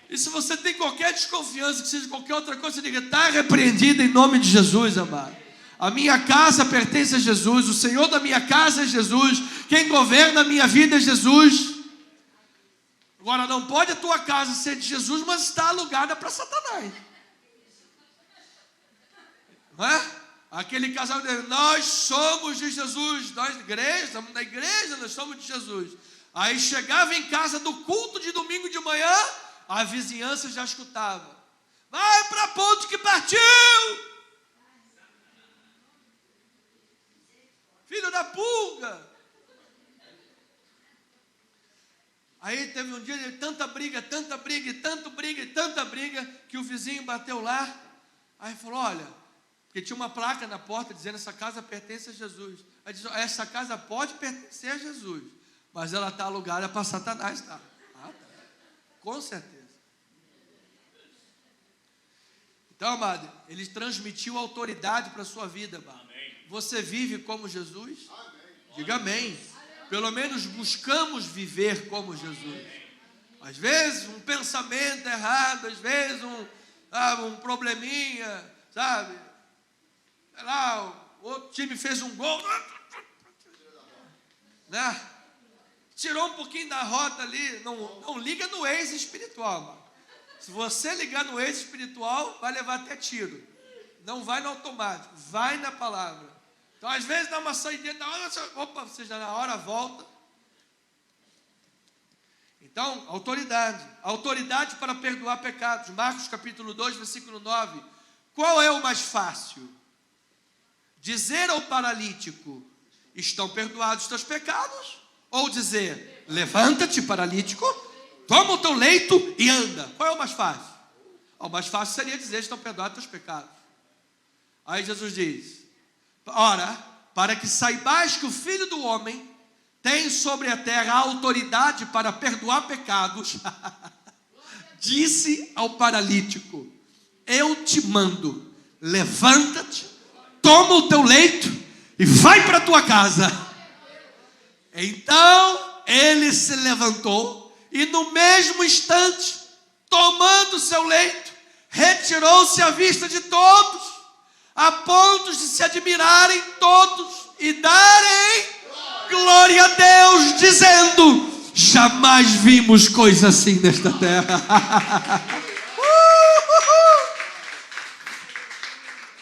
S1: E se você tem qualquer desconfiança, que seja qualquer outra coisa, você diga, está repreendido em nome de Jesus, amado. A minha casa pertence a Jesus, o Senhor da minha casa é Jesus, quem governa a minha vida é Jesus. Agora, não pode a tua casa ser de Jesus, mas está alugada para Satanás. Não é? Aquele casal dele, nós somos de Jesus, nós igreja, estamos na igreja, nós somos de Jesus. Aí chegava em casa do culto de domingo de manhã, a vizinhança já escutava. Vai para a ponte que partiu! Filho da pulga! Aí teve um dia, tanta briga, e tanta briga, que o vizinho bateu lá. Aí falou, olha, porque tinha uma placa na porta dizendo, essa casa pertence a Jesus. Aí disse, essa casa pode pertencer a Jesus, mas ela está alugada para Satanás, tá? Ah, tá. Com certeza. Então, amado, ele transmitiu autoridade para a sua vida, amado. Amém. Você vive como Jesus? Amém. Diga amém. Pelo menos buscamos viver como Jesus. Às vezes um pensamento errado, às vezes um probleminha, sabe? Sei lá, o outro time fez um gol, né? Tirou um pouquinho da rota ali. Não liga no ex espiritual, mano. Se você ligar no ex espiritual, vai levar até tiro. Não vai no automático, vai na palavra. Então, às vezes, dá uma saída na hora, você já na hora volta. Então, autoridade para perdoar pecados. Marcos capítulo 2, versículo 9. Qual é o mais fácil? Dizer ao paralítico, estão perdoados os teus pecados? Ou dizer, levanta-te, paralítico, toma o teu leito e anda. Qual é o mais fácil? O mais fácil seria dizer, estão perdoados os teus pecados. Aí Jesus diz, ora, para que saibais que o Filho do Homem tem sobre a terra a autoridade para perdoar pecados, disse ao paralítico, eu te mando, levanta-te, toma o teu leito e vai para a tua casa. Então ele se levantou e no mesmo instante, tomando o seu leito, retirou-se à vista de todos, a ponto de se admirarem todos e darem glória a Deus, dizendo, jamais vimos coisa assim nesta terra.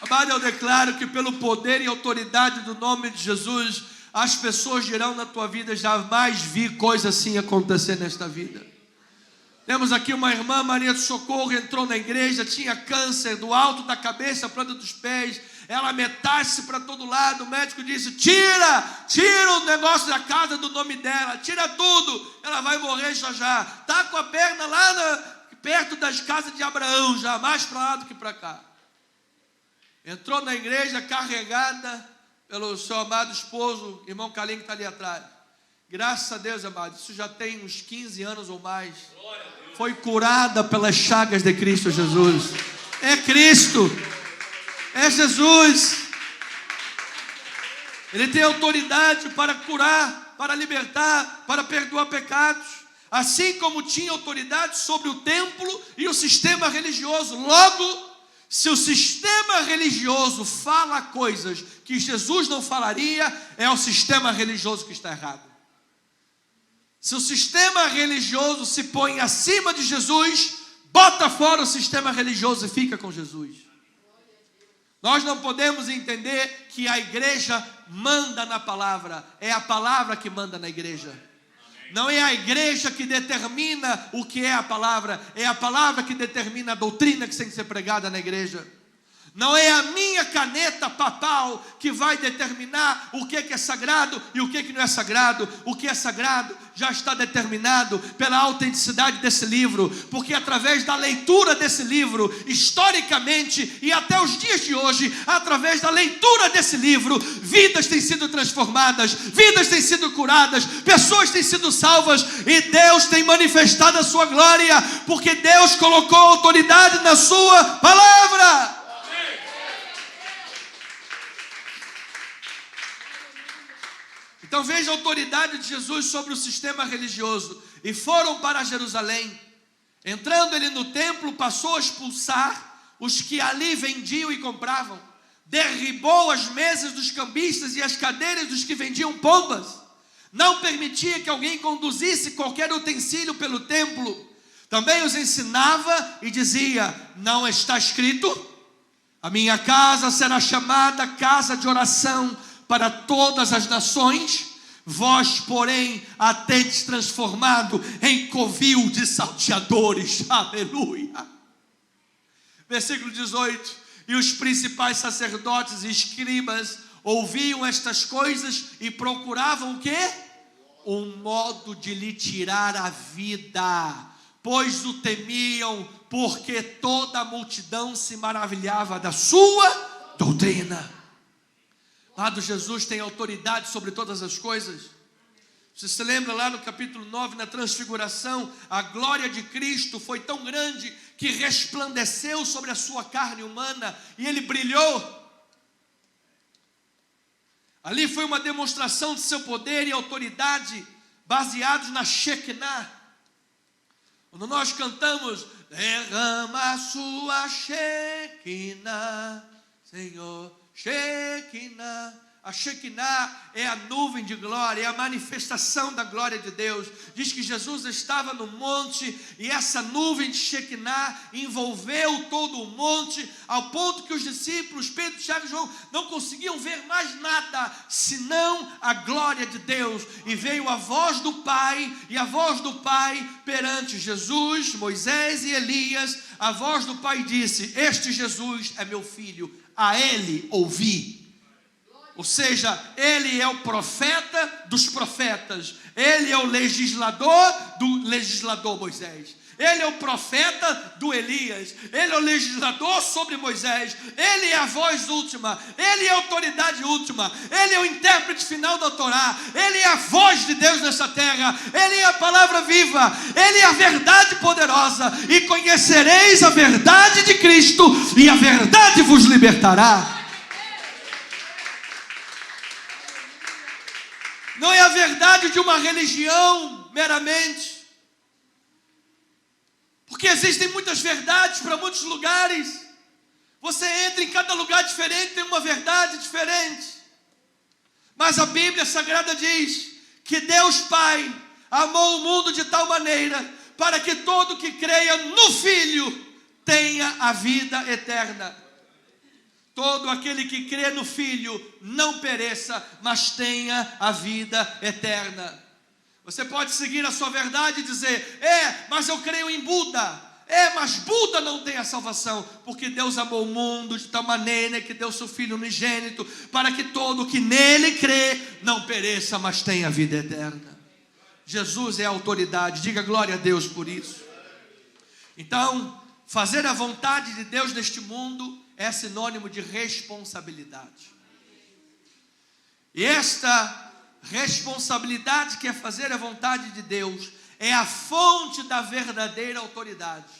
S1: Amado, eu declaro que pelo poder e autoridade do nome de Jesus, as pessoas dirão na tua vida, jamais vi coisa assim acontecer nesta vida. Temos aqui uma irmã, Maria do Socorro, entrou na igreja, tinha câncer do alto da cabeça, planta dos pés, ela metástase para todo lado, o médico disse, tira o negócio da casa do nome dela, tira tudo, ela vai morrer já, está com a perna lá perto das casas de Abraão, já mais para lá do que para cá. Entrou na igreja carregada pelo seu amado esposo, irmão Calinho, que está ali atrás. Graças a Deus, amado, isso já tem uns 15 anos ou mais. Foi curada pelas chagas de Cristo Jesus. É Cristo, é Jesus. Ele tem autoridade para curar, para libertar, para perdoar pecados. Assim como tinha autoridade sobre o templo e o sistema religioso. Logo, se o sistema religioso fala coisas que Jesus não falaria, é o sistema religioso que está errado. Se o sistema religioso se põe acima de Jesus, bota fora o sistema religioso e fica com Jesus. Nós não podemos entender que a igreja manda na palavra, é a palavra que manda na igreja. Não é a igreja que determina o que é a palavra, é a palavra que determina a doutrina que tem que ser pregada na igreja. Não é a minha caneta papal que vai determinar o que é sagrado e o que não é sagrado. O que é sagrado já está determinado pela autenticidade desse livro, porque através da leitura desse livro, historicamente e até os dias de hoje, através da leitura desse livro, vidas têm sido transformadas, vidas têm sido curadas, pessoas têm sido salvas e Deus tem manifestado a sua glória, porque Deus colocou autoridade na sua palavra. Então veja a autoridade de Jesus sobre o sistema religioso. E foram para Jerusalém. Entrando ele no templo, passou a expulsar os que ali vendiam e compravam. Derribou as mesas dos cambistas e as cadeiras dos que vendiam pombas. Não permitia que alguém conduzisse qualquer utensílio pelo templo. Também os ensinava e dizia: não está escrito? A minha casa será chamada casa de oração para todas as nações. Vós, porém, a tendes transformado em covil de salteadores. Aleluia. Versículo 18. E os principais sacerdotes e escribas ouviam estas coisas e procuravam o quê? Um modo de lhe tirar a vida, pois o temiam, porque toda a multidão se maravilhava da sua doutrina. Amado, Jesus tem autoridade sobre todas as coisas. Você se lembra lá no capítulo 9, na transfiguração, a glória de Cristo foi tão grande que resplandeceu sobre a sua carne humana e ele brilhou. Ali foi uma demonstração de seu poder e autoridade baseados na Shekinah. Quando nós cantamos: derrama a sua Shekinah, Senhor, Shekinah. A Shekinah é a nuvem de glória, é a manifestação da glória de Deus. Diz que Jesus estava no monte e essa nuvem de Shekinah envolveu todo o monte, ao ponto que os discípulos, Pedro, Tiago e João, não conseguiam ver mais nada, senão a glória de Deus. E veio a voz do Pai, e a voz do Pai perante Jesus, Moisés e Elias. A voz do Pai disse: este Jesus é meu filho, a ele ouvi. Ou seja, ele é o profeta dos profetas, ele é o legislador do legislador Moisés, ele é o profeta do Elias, ele é o legislador sobre Moisés, ele é a voz última, ele é a autoridade última, ele é o intérprete final da Torá, ele é a voz de Deus nessa terra, ele é a palavra viva, ele é a verdade poderosa. E conhecereis a verdade de Cristo, e a verdade vos libertará. Não é a verdade de uma religião meramente, porque existem muitas verdades para muitos lugares. Você entra em cada lugar diferente, tem uma verdade diferente. Mas a Bíblia Sagrada diz que Deus Pai amou o mundo de tal maneira para que todo que creia no Filho tenha a vida eterna. Todo aquele que crê no Filho não pereça, mas tenha a vida eterna. Você pode seguir a sua verdade e dizer: mas eu creio em Buda. Mas Buda não tem a salvação, porque Deus amou o mundo de tal maneira que deu seu Filho unigênito, para que todo que nele crê não pereça, mas tenha a vida eterna. Jesus é a autoridade, diga glória a Deus por isso. Então, fazer a vontade de Deus neste mundo é sinônimo de responsabilidade. E esta responsabilidade, que é fazer a vontade de Deus, é a fonte da verdadeira autoridade.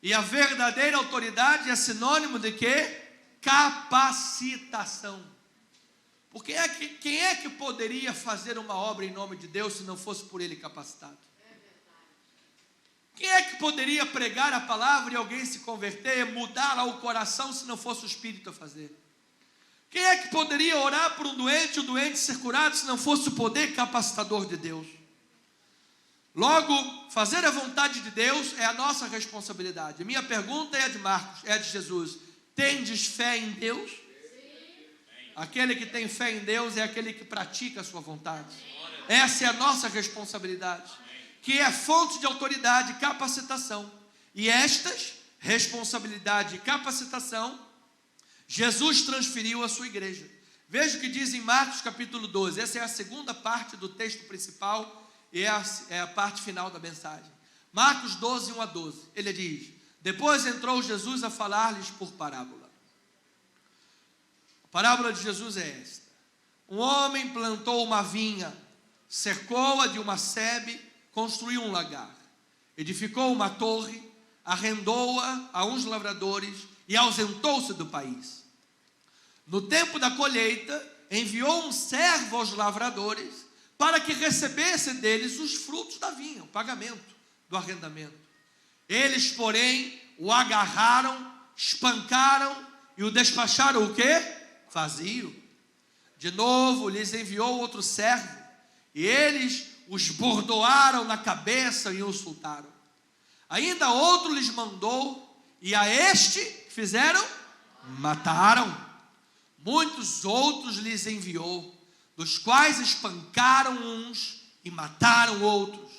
S1: E a verdadeira autoridade é sinônimo de quê? Capacitação. Porque quem é que poderia fazer uma obra em nome de Deus se não fosse por ele capacitado? Quem é que poderia pregar a palavra e alguém se converter, mudar lá o coração, se não fosse o Espírito a fazer? Quem é que poderia orar por um doente, o doente ser curado, se não fosse o poder capacitador de Deus? Logo, fazer a vontade de Deus é a nossa responsabilidade. A minha pergunta é a de Marcos, é a de Jesus: tendes fé em Deus? Sim. Aquele que tem fé em Deus é aquele que pratica a sua vontade. Essa é a nossa responsabilidade, que é fonte de autoridade e capacitação. E estas, responsabilidade e capacitação, Jesus transferiu à sua igreja. Veja o que diz em Marcos capítulo 12. Essa é a segunda parte do texto principal e é a parte final da mensagem. Marcos 12, 1 a 12. Ele diz: depois entrou Jesus a falar-lhes por parábola. A parábola de Jesus é esta: um homem plantou uma vinha, cercou-a de uma sebe, construiu um lagar, edificou uma torre, arrendou-a a uns lavradores e ausentou-se do país. No tempo da colheita, enviou um servo aos lavradores para que recebesse deles os frutos da vinha, o pagamento do arrendamento. Eles, porém, o agarraram, espancaram e o despacharam o quê? Vazio. De novo lhes enviou outro servo, e eles os bordoaram na cabeça e o insultaram. Ainda outro lhes mandou, e a este fizeram? Mataram. Muitos outros lhes enviou, dos quais espancaram uns e mataram outros.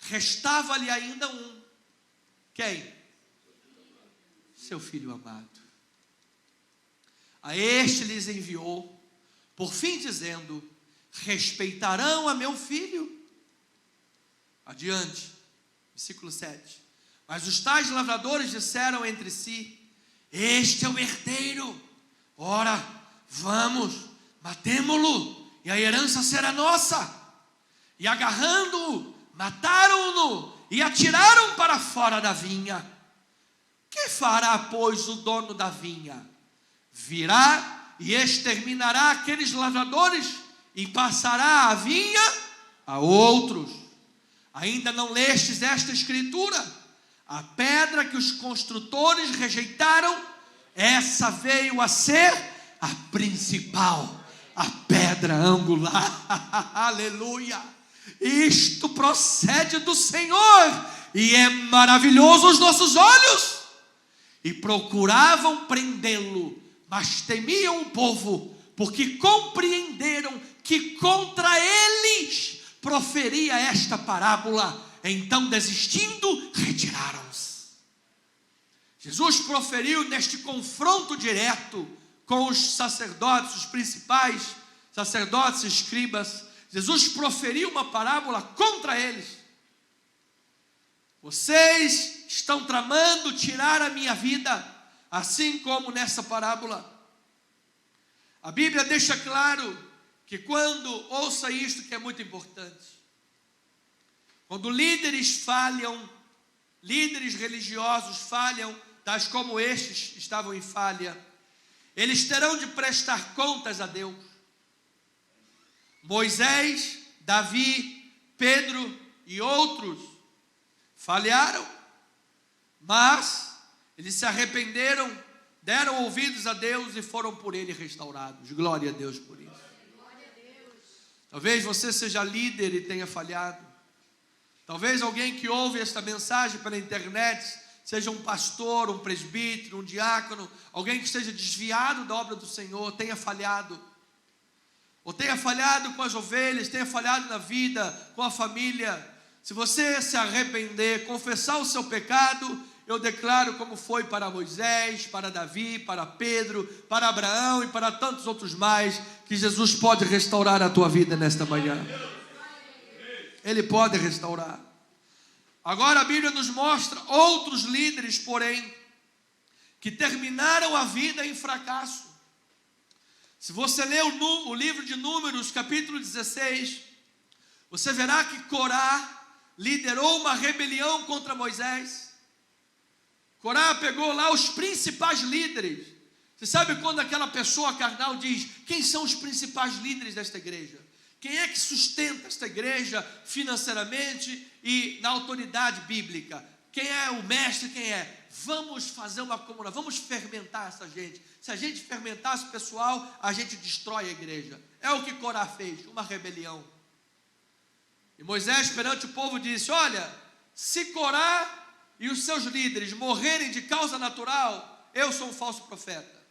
S1: Restava-lhe ainda um. Quem? Seu filho amado. A este lhes enviou, por fim dizendo: respeitarão a meu filho? Adiante, versículo 7. Mas os tais lavradores disseram entre si: este é o herdeiro, ora, vamos, matemo-lo, e a herança será nossa. E agarrando-o, mataram-no, e atiraram para fora da vinha. Que fará, pois, o dono da vinha? Virá e exterminará aqueles lavradores, e passará a vinha a outros. Ainda não lestes esta escritura? A pedra que os construtores rejeitaram, essa veio a ser a principal, a pedra angular. Aleluia! Isto procede do Senhor, e é maravilhoso aos nossos olhos. E procuravam prendê-lo, mas temiam o povo, porque compreenderam que contra eles proferia esta parábola. Então, desistindo, retiraram-se. Jesus proferiu neste confronto direto com os sacerdotes, os principais sacerdotes e escribas. Jesus proferiu uma parábola contra eles. Vocês estão tramando tirar a minha vida, assim como nessa parábola. A Bíblia deixa claro que quando, ouça isto que é muito importante, quando líderes falham, líderes religiosos falham, tais como estes estavam em falha, eles terão de prestar contas a Deus. Moisés, Davi, Pedro e outros falharam, mas eles se arrependeram, deram ouvidos a Deus e foram por ele restaurados. Glória a Deus por isso. Talvez você seja líder e tenha falhado. Talvez alguém que ouve esta mensagem pela internet seja um pastor, um presbítero, um diácono, alguém que esteja desviado da obra do Senhor, tenha falhado. Ou tenha falhado com as ovelhas, tenha falhado na vida, com a família. Se você se arrepender, confessar o seu pecado, eu declaro como foi para Moisés, para Davi, para Pedro, para Abraão e para tantos outros mais, que Jesus pode restaurar a tua vida nesta manhã. Ele pode restaurar. Agora a Bíblia nos mostra outros líderes, porém, que terminaram a vida em fracasso. Se você ler o livro de Números, capítulo 16, você verá que Corá liderou uma rebelião contra Moisés. Corá pegou lá os principais líderes. Você sabe quando aquela pessoa carnal diz: quem são os principais líderes desta igreja? Quem é que sustenta esta igreja financeiramente e na autoridade bíblica? Quem é o mestre? Quem é? Vamos fazer uma comunhão, vamos fermentar essa gente. Se a gente fermentasse o pessoal, a gente destrói a igreja. É o que Corá fez, uma rebelião. E Moisés perante o povo disse: olha, se Corá e os seus líderes morrerem de causa natural, eu sou um falso profeta.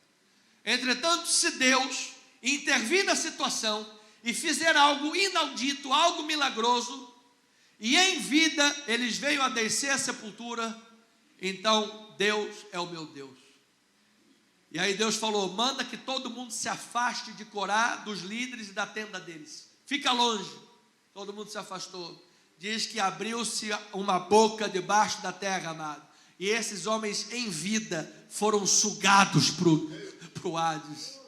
S1: Entretanto, se Deus intervir na situação e fizer algo inaudito, algo milagroso, e em vida eles venham a descer a sepultura, então Deus é o meu Deus. E aí Deus falou: manda que todo mundo se afaste de Corá, dos líderes e da tenda deles. Fica longe. Todo mundo se afastou. Diz que abriu-se uma boca debaixo da terra, amado. E esses homens em vida foram sugados para o Hades.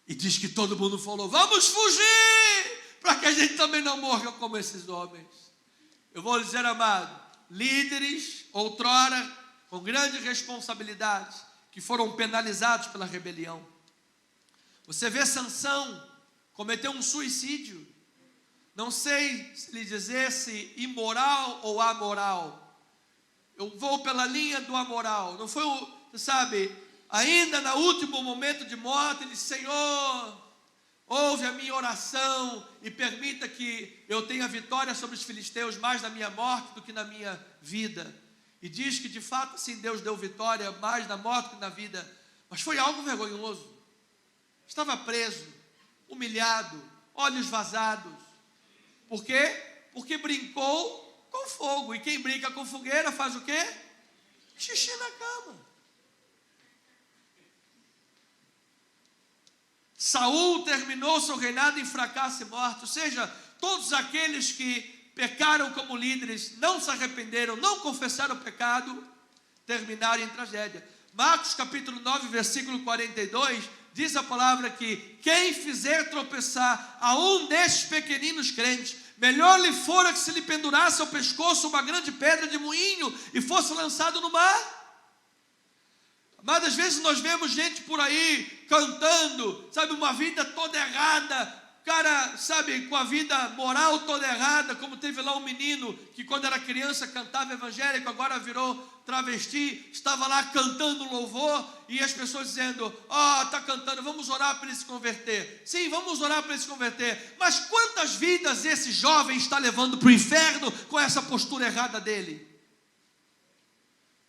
S1: E diz que todo mundo falou: vamos fugir, para que a gente também não morra como esses homens. Eu vou lhe dizer, amado, líderes, outrora, com grande responsabilidade, que foram penalizados pela rebelião. Você vê Sansão cometeu um suicídio. Não sei se lhe dizer se imoral ou amoral, eu vou pela linha do amoral. Não foi, sabe, ainda no último momento de morte, ele disse: Senhor, ouve a minha oração e permita que eu tenha vitória sobre os filisteus mais na minha morte do que na minha vida. E diz que de fato assim Deus deu vitória mais na morte que na vida. Mas foi algo vergonhoso. Estava preso, humilhado, olhos vazados. Por quê? Porque brincou com fogo. E quem brinca com fogueira faz o quê? Xixi na cama. Saul terminou seu reinado em fracasso e morte. Ou seja, todos aqueles que pecaram como líderes, não se arrependeram, não confessaram o pecado, terminaram em tragédia. Marcos capítulo 9, versículo 42, diz a palavra que quem fizer tropeçar a um destes pequeninos crentes, melhor lhe fora que se lhe pendurasse ao pescoço uma grande pedra de moinho e fosse lançado no mar. Mas às vezes nós vemos gente por aí cantando, sabe, uma vida toda errada, cara, sabe, com a vida moral toda errada, como teve lá um menino que quando era criança cantava evangélico, agora virou travesti, estava lá cantando louvor, e as pessoas dizendo: está cantando, vamos orar para ele se converter. Sim, vamos orar para ele se converter. Mas quantas vidas esse jovem está levando para o inferno com essa postura errada dele?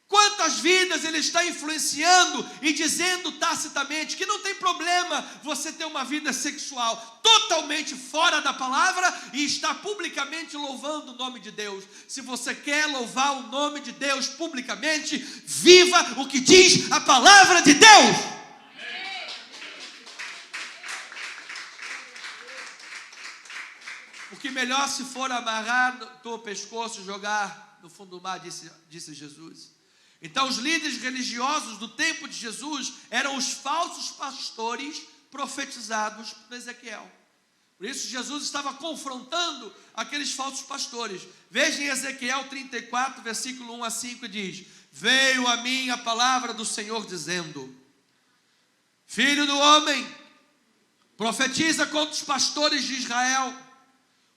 S1: Quantas vidas ele está influenciando e dizendo tacitamente que não tem problema você ter uma vida sexual totalmente fora da palavra e está publicamente louvando o nome de Deus. Se você quer louvar o nome de Deus publicamente, viva o que diz a palavra de Deus. Porque melhor se for amarrar no teu pescoço e jogar no fundo do mar, disse Jesus. Então os líderes religiosos do tempo de Jesus eram os falsos pastores profetizados por Ezequiel. Por isso Jesus estava confrontando aqueles falsos pastores. Veja em Ezequiel 34, versículo 1 a 5, diz: veio a mim a palavra do Senhor dizendo: filho do homem, profetiza contra os pastores de Israel,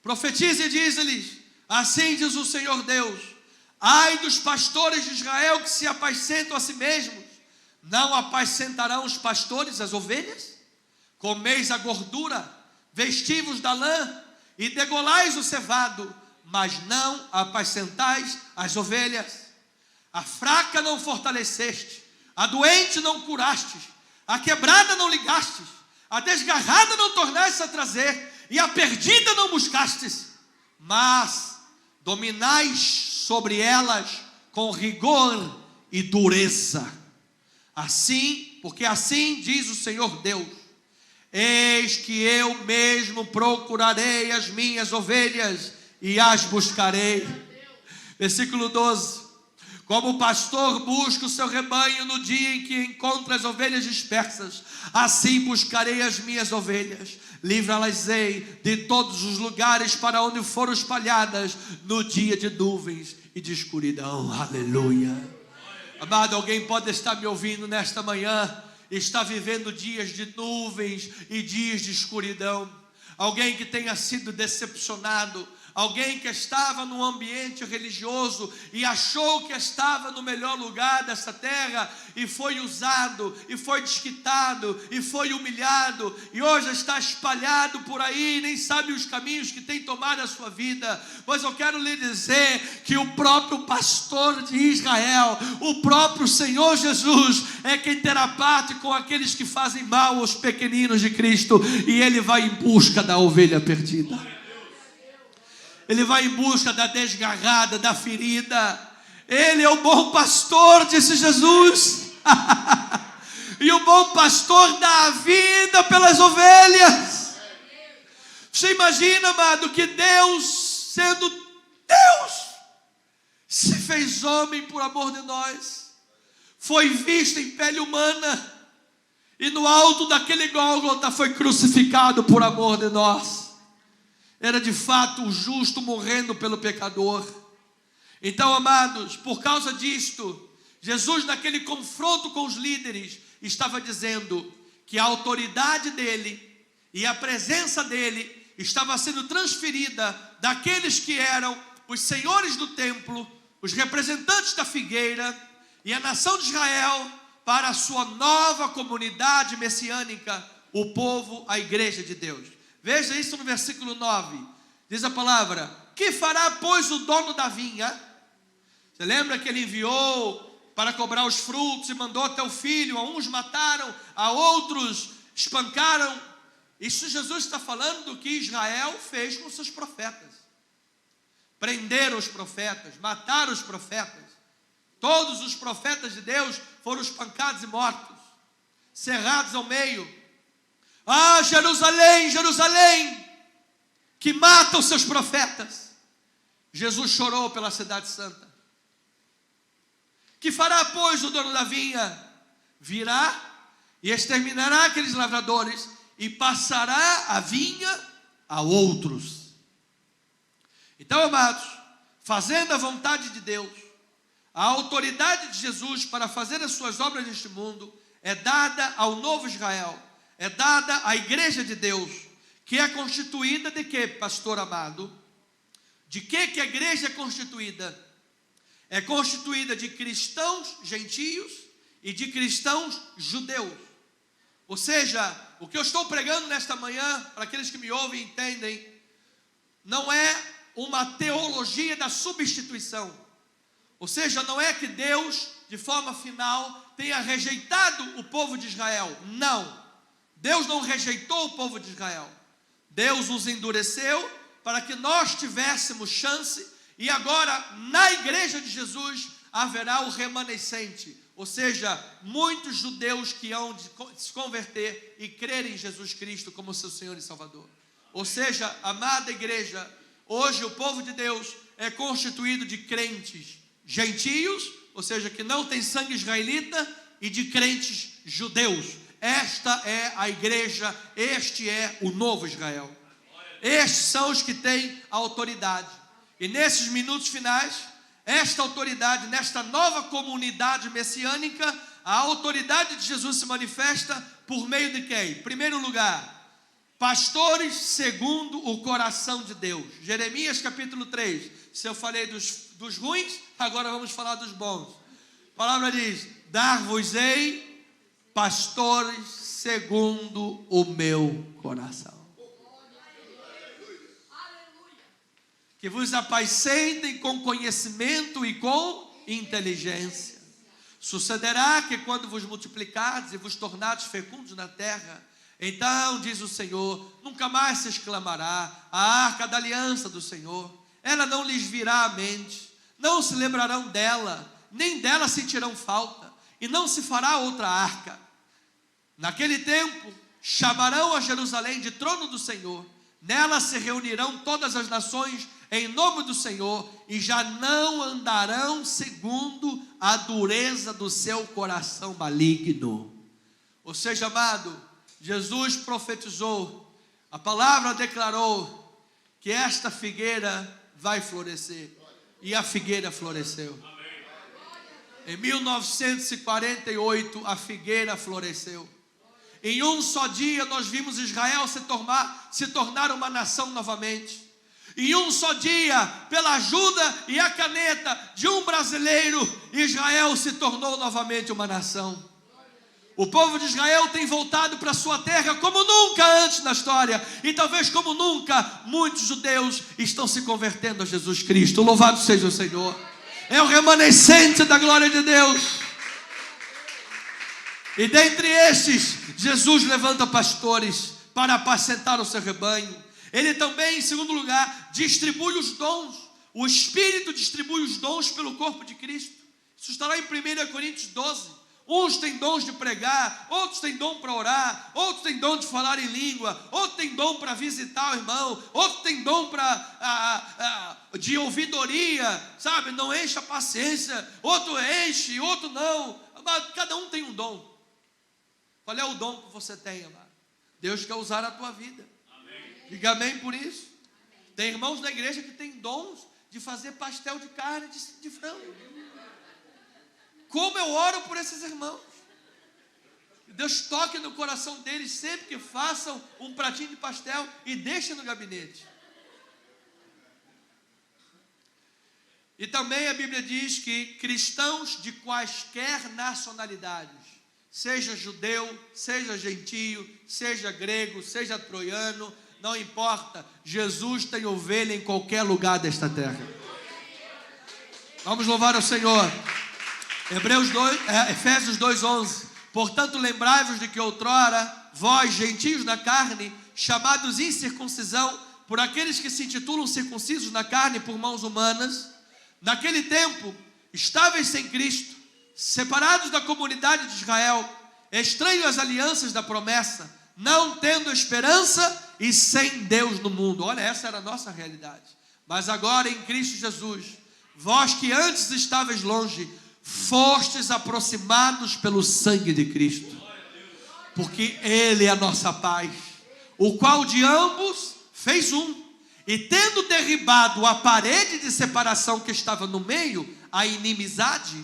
S1: profetiza e diz-lhes: assim diz o Senhor Deus, ai dos pastores de Israel que se apacentam a si mesmos, não apacentarão os pastores as ovelhas? Comeis a gordura, vestivos da lã e degolais o cevado, mas não apacentais as ovelhas. A fraca não fortaleceste, a doente não curastes, a quebrada não ligastes, a desgarrada não tornastes a trazer, e a perdida não buscastes, mas dominais sobre elas com rigor e dureza. Assim, porque assim diz o Senhor Deus: eis que eu mesmo procurarei as minhas ovelhas e as buscarei. Versículo 12: como o pastor busca o seu rebanho no dia em que encontra as ovelhas dispersas, assim buscarei as minhas ovelhas, livrá-las-ei de todos os lugares para onde foram espalhadas no dia de nuvens e de escuridão. Aleluia. Amado, alguém pode estar me ouvindo nesta manhã, está vivendo dias de nuvens e dias de escuridão. Alguém que tenha sido decepcionado, alguém que estava num ambiente religioso e achou que estava no melhor lugar dessa terra e foi usado, e foi desquitado, e foi humilhado, e hoje está espalhado por aí, nem sabe os caminhos que tem tomado a sua vida. Pois eu quero lhe dizer que o próprio pastor de Israel, o próprio Senhor Jesus, é quem terá parte com aqueles que fazem mal aos pequeninos de Cristo, e Ele vai em busca da ovelha perdida. Ele vai em busca da desgarrada, da ferida. Ele é o bom pastor, disse Jesus. E o bom pastor dá a vida pelas ovelhas. Você imagina, amado, que Deus, sendo Deus, se fez homem por amor de nós, foi visto em pele humana, e no alto daquele Gólgota foi crucificado por amor de nós. Era de fato o justo morrendo pelo pecador. Então, amados, por causa disto, Jesus, naquele confronto com os líderes, estava dizendo que a autoridade dele e a presença dele estava sendo transferida daqueles que eram os senhores do templo os representantes da figueira e a nação de Israel para a sua nova comunidade messiânica, o povo, a igreja de Deus. Veja isso no versículo 9. Diz a palavra: que fará, pois, o dono da vinha? Você lembra que ele enviou para cobrar os frutos e mandou até o filho? A uns mataram, a outros espancaram. Isso Jesus está falando do que Israel fez com seus profetas. Prenderam os profetas, mataram os profetas. Todos os profetas de Deus foram espancados e mortos, cerrados ao meio. Ah, Jerusalém, Jerusalém, que mata os seus profetas. Jesus chorou pela cidade santa. Que fará, pois, o dono da vinha? Virá e exterminará aqueles lavradores e passará a vinha a outros. Então, amados, fazendo a vontade de Deus, a autoridade de Jesus para fazer as suas obras neste mundo é dada ao novo Israel, é dada à igreja de Deus, que é constituída de quê, pastor amado? De que a igreja é constituída? É constituída de cristãos gentios e de cristãos judeus. Ou seja, o que eu estou pregando nesta manhã, para aqueles que me ouvem e entendem, não é uma teologia da substituição. Ou seja, não é que Deus, de forma final, tenha rejeitado o povo de Israel. Não. Deus não rejeitou o povo de Israel. Deus os endureceu para que nós tivéssemos chance. E agora, na igreja de Jesus, haverá o remanescente. Ou seja, muitos judeus que hão de se converter e crer em Jesus Cristo como seu Senhor e Salvador. Ou seja, amada igreja, hoje o povo de Deus é constituído de crentes gentios, ou seja, que não tem sangue israelita, e de crentes judeus. Esta é a igreja, este é o novo Israel. Estes são os que têm a autoridade. E nesses minutos finais, esta autoridade, nesta nova comunidade messiânica, a autoridade de Jesus se manifesta por meio de quem? Em primeiro lugar, pastores segundo o coração de Deus. Jeremias capítulo 3. Se eu falei dos ruins, agora vamos falar dos bons. A palavra diz: dar-vos-ei pastores segundo o meu coração, que vos apacentem com conhecimento e com inteligência. Sucederá que quando vos multiplicardes e vos tornardes fecundos na terra, então, diz o Senhor, nunca mais se exclamará a arca da aliança do Senhor. Ela não lhes virá à mente, não se lembrarão dela, nem dela sentirão falta, e não se fará outra arca. Naquele tempo, chamarão a Jerusalém de trono do Senhor, nela se reunirão todas as nações em nome do Senhor, e já não andarão segundo a dureza do seu coração maligno. Ou seja, amado, Jesus profetizou, a palavra declarou que esta figueira vai florescer, e a figueira floresceu. Em 1948 a figueira floresceu. Em um só dia nós vimos Israel se tornar uma nação novamente. Em um só dia, pela ajuda e a caneta de um brasileiro, Israel se tornou novamente uma nação. O povo de Israel tem voltado para sua terra como nunca antes na história. E talvez como nunca, muitos judeus estão se convertendo a Jesus Cristo. Louvado seja o Senhor. É o remanescente da glória de Deus. E dentre estes, Jesus levanta pastores para apacentar o seu rebanho. Ele também, em segundo lugar, distribui os dons. O Espírito distribui os dons pelo corpo de Cristo. Isso está lá em 1 Coríntios 12. Uns têm dons de pregar, outros têm dom para orar, outros têm dom de falar em língua, outros têm dom para visitar o irmão, outros têm dom de ouvidoria, sabe? Não enche a paciência, outro enche, outro não. Cada um tem um dom. Qual é o dom que você tem, amado? Deus quer usar a tua vida. Amém. Diga amém por isso. Amém. Tem irmãos da igreja que têm dons de fazer pastel de carne de frango. Como eu oro por esses irmãos. Deus toque no coração deles sempre que façam um pratinho de pastel e deixem no gabinete. E também a Bíblia diz que cristãos de quaisquer nacionalidades, seja judeu, seja gentio, seja grego, seja troiano, não importa, Jesus tem ovelha em qualquer lugar desta terra. Vamos louvar ao Senhor. Efésios 2:11. Portanto, lembrai-vos de que outrora, vós, gentios na carne, chamados incircuncisão, por aqueles que se intitulam circuncisos na carne por mãos humanas, naquele tempo, estáveis sem Cristo, separados da comunidade de Israel, estranhos às alianças da promessa, não tendo esperança e sem Deus no mundo. Olha, essa era a nossa realidade. Mas agora em Cristo Jesus, vós que antes estáveis longe, fostes aproximados pelo sangue de Cristo, porque Ele é a nossa paz, o qual de ambos fez um, e tendo derribado a parede de separação que estava no meio, a inimizade,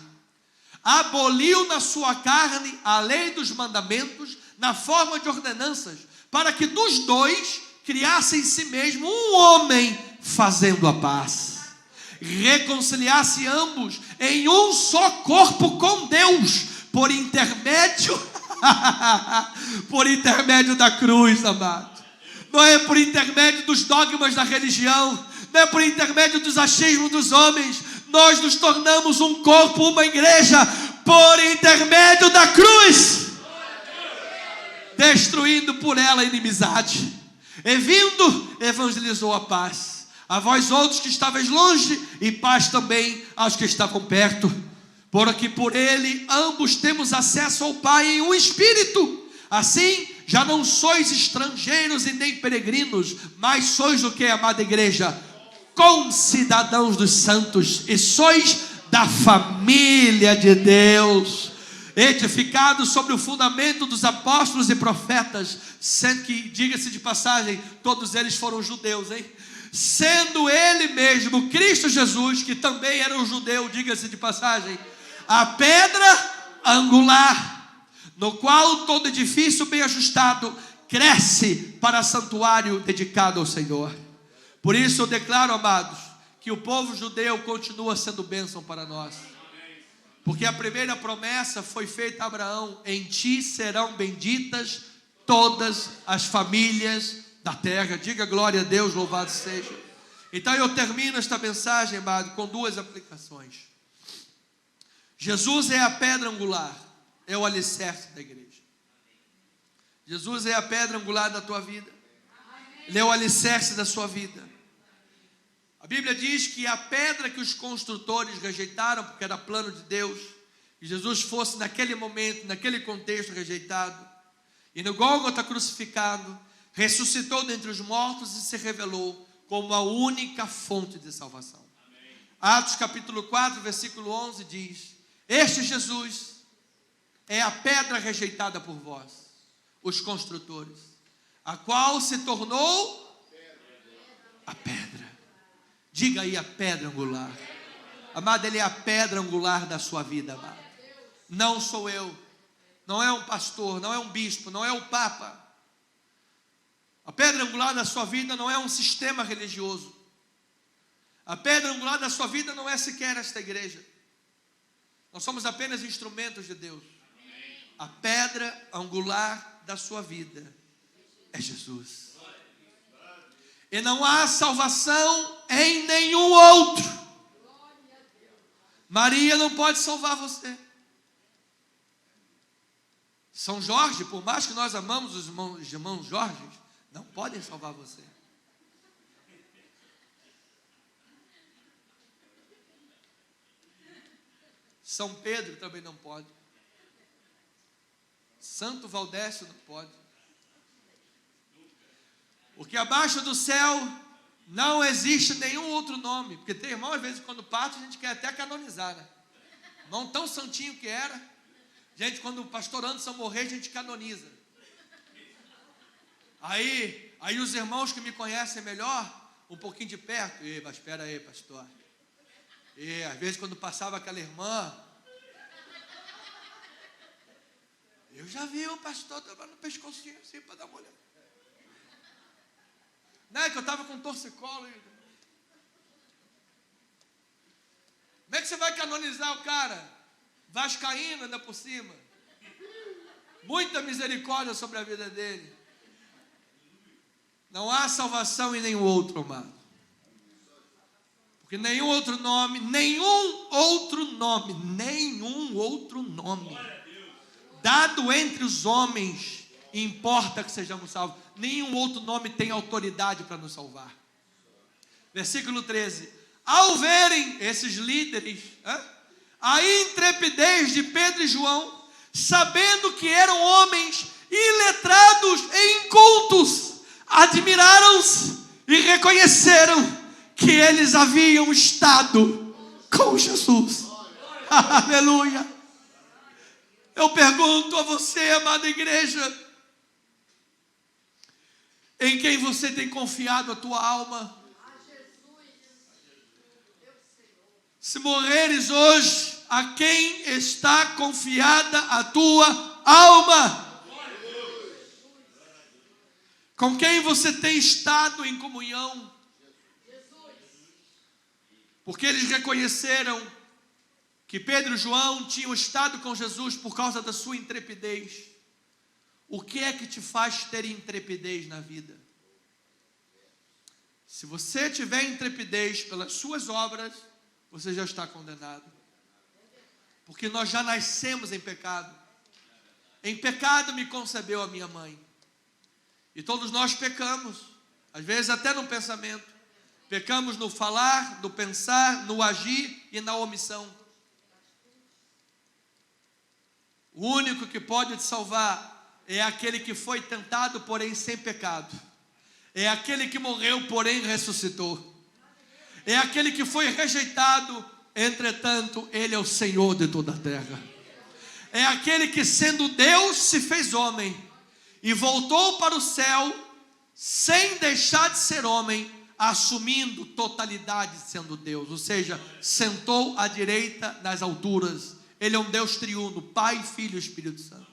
S1: aboliu na sua carne a lei dos mandamentos, na forma de ordenanças, para que dos dois criasse em si mesmo um homem, fazendo a paz, reconciliasse ambos em um só corpo com Deus, por intermédio da cruz, amado. Não é por intermédio dos dogmas da religião, não é por intermédio dos achismos dos homens. Nós nos tornamos um corpo, uma igreja, por intermédio da cruz, destruindo por ela a inimizade, e vindo, evangelizou a paz a vós outros que estavais longe, e paz também aos que estavam perto, porque por ele ambos temos acesso ao Pai em um Espírito. Assim, já não sois estrangeiros e nem peregrinos, mas sois o que, amada igreja? Concidadãos dos santos, e sois da família de Deus, edificados sobre o fundamento dos apóstolos e profetas, sendo que, diga-se de passagem, todos eles foram judeus, hein? Sendo ele mesmo, Cristo Jesus, que também era um judeu, diga-se de passagem, a pedra angular, no qual todo edifício bem ajustado cresce para santuário dedicado ao Senhor. Por isso eu declaro, amados, que o povo judeu continua sendo bênção para nós, porque a primeira promessa foi feita a Abraão: em ti serão benditas todas as famílias da terra. Diga glória a Deus, louvado seja. Então eu termino esta mensagem, amado, com duas aplicações. Jesus é a pedra angular, é o alicerce da igreja. Jesus é a pedra angular da tua vida, Ele é o alicerce da sua vida. A Bíblia diz que a pedra que os construtores rejeitaram, porque era plano de Deus, que Jesus fosse naquele momento, naquele contexto rejeitado, e no Gólgota crucificado, ressuscitou dentre os mortos e se revelou como a única fonte de salvação. Amém. Atos capítulo 4, versículo 11 diz: este Jesus é a pedra rejeitada por vós, os construtores, a qual se tornou a pedra. Diga aí, a pedra angular. Amado, Ele é a pedra angular da sua vida, amado. Não sou eu, não é um pastor, não é um bispo, não é o Papa. A pedra angular da sua vida não é um sistema religioso. A pedra angular da sua vida não é sequer esta igreja. Nós somos apenas instrumentos de Deus. A pedra angular da sua vida é Jesus. E não há salvação em nenhum outro. Maria não pode salvar você. São Jorge, por mais que nós amamos os irmãos Jorge, não podem salvar você. São Pedro também não pode. Santo Valdécio não pode. Porque abaixo do céu não existe nenhum outro nome. Porque tem irmão, às vezes, quando parte, a gente quer até canonizar, né? Não tão santinho que era. Gente, quando o pastor Anderson morrer, a gente canoniza. Aí os irmãos que me conhecem melhor, um pouquinho de perto: mas espera aí, pastor. E às vezes quando passava aquela irmã, eu já vi o pastor tomando no pescocinho assim para dar uma olhada. Não é que eu estava com torcicolo. Como é que você vai canonizar o cara? Vascaíno ainda por cima. Muita misericórdia sobre a vida dele. Não há salvação em nenhum outro, amado. Porque nenhum outro nome dado entre os homens importa que sejamos salvos. Nenhum outro nome tem autoridade para nos salvar. Versículo 13. Ao verem esses líderes, a intrepidez de Pedro e João, sabendo que eram homens iletrados e incultos, admiraram-se e reconheceram que eles haviam estado com Jesus. Aleluia. Eu pergunto a você, amada igreja, em quem você tem confiado a tua alma? Se morreres hoje, a quem está confiada a tua alma? Com quem você tem estado em comunhão? Porque eles reconheceram que Pedro e João tinham estado com Jesus por causa da sua intrepidez. O que é que te faz ter intrepidez na vida? Se você tiver intrepidez pelas suas obras, você já está condenado. Porque nós já nascemos em pecado. Em pecado me concebeu a minha mãe. E todos nós pecamos, às vezes até no pensamento. Pecamos no falar, no pensar, no agir e na omissão. O único que pode te salvar é aquele que foi tentado, porém sem pecado. É aquele que morreu, porém ressuscitou. É aquele que foi rejeitado, entretanto, ele é o Senhor de toda a terra. É aquele que, sendo Deus, se fez homem e voltou para o céu, sem deixar de ser homem, assumindo totalidade sendo Deus. Ou seja, sentou à direita nas alturas. Ele é um Deus triuno, Pai, Filho e Espírito Santo.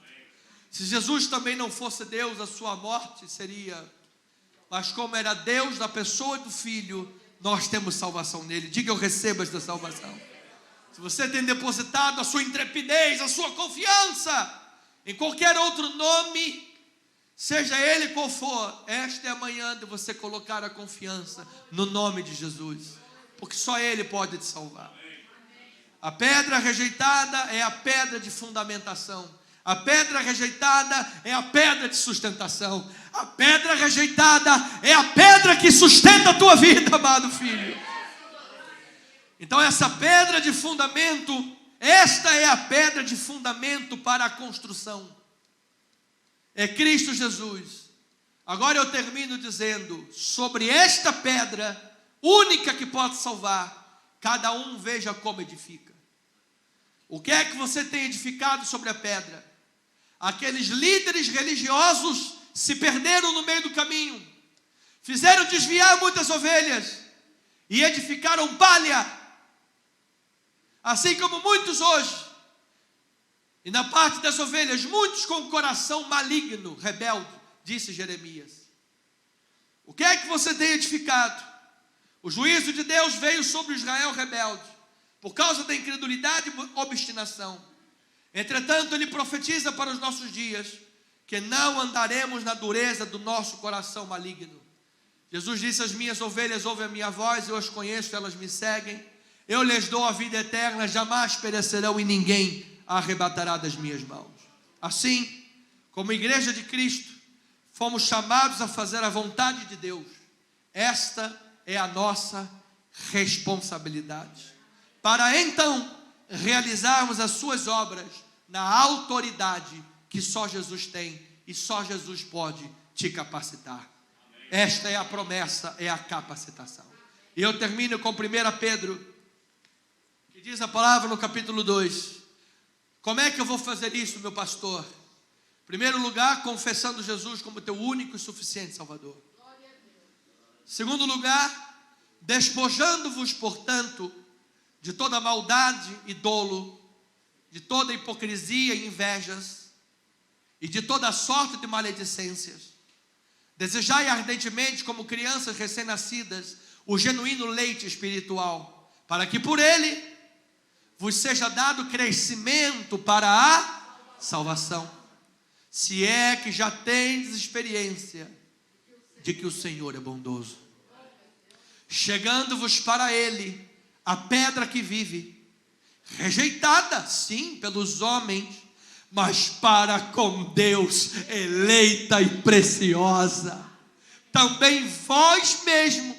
S1: Se Jesus também não fosse Deus, a sua morte seria... Mas como era Deus da pessoa do Filho, nós temos salvação nele. Diga: eu recebo esta salvação. Se você tem depositado a sua intrepidez, a sua confiança em qualquer outro nome, seja ele qual for, esta é a manhã de você colocar a confiança no nome de Jesus, porque só ele pode te salvar. A pedra rejeitada é a pedra de fundamentação. A pedra rejeitada é a pedra de sustentação. A pedra rejeitada é a pedra que sustenta a tua vida, amado filho. Então essa pedra de fundamento, esta é a pedra de fundamento para a construção. É Cristo Jesus. Agora eu termino dizendo, sobre esta pedra, única que pode salvar, cada um veja como edifica. O que é que você tem edificado sobre a pedra? Aqueles líderes religiosos se perderam no meio do caminho, fizeram desviar muitas ovelhas e edificaram palha, assim como muitos hoje. E na parte das ovelhas, muitos com o coração maligno, rebelde, disse Jeremias. O que é que você tem edificado? O juízo de Deus veio sobre Israel rebelde, por causa da incredulidade e obstinação. Entretanto, ele profetiza para os nossos dias que não andaremos na dureza do nosso coração maligno. Jesus disse: as minhas ovelhas ouvem a minha voz, eu as conheço, elas me seguem. Eu lhes dou a vida eterna, jamais perecerão e ninguém a arrebatará das minhas mãos. Assim, como igreja de Cristo, fomos chamados a fazer a vontade de Deus. Esta é a nossa responsabilidade, para então realizarmos as suas obras na autoridade que só Jesus tem e só Jesus pode te capacitar. Esta é a promessa, é a capacitação. E eu termino com 1 Pedro, que diz a palavra no capítulo 2. Como é que eu vou fazer isso, meu pastor? Em primeiro lugar, confessando Jesus como teu único e suficiente Salvador. Em segundo lugar, despojando-vos, portanto, de toda maldade e dolo, de toda hipocrisia e invejas, e de toda sorte de maledicências. Desejai ardentemente, como crianças recém-nascidas, o genuíno leite espiritual, para que por ele vos seja dado crescimento para a salvação, se é que já tendes experiência de que o Senhor é bondoso. Chegando-vos para Ele, a pedra que vive, rejeitada, sim, pelos homens, mas para com Deus, eleita e preciosa. Também vós mesmos,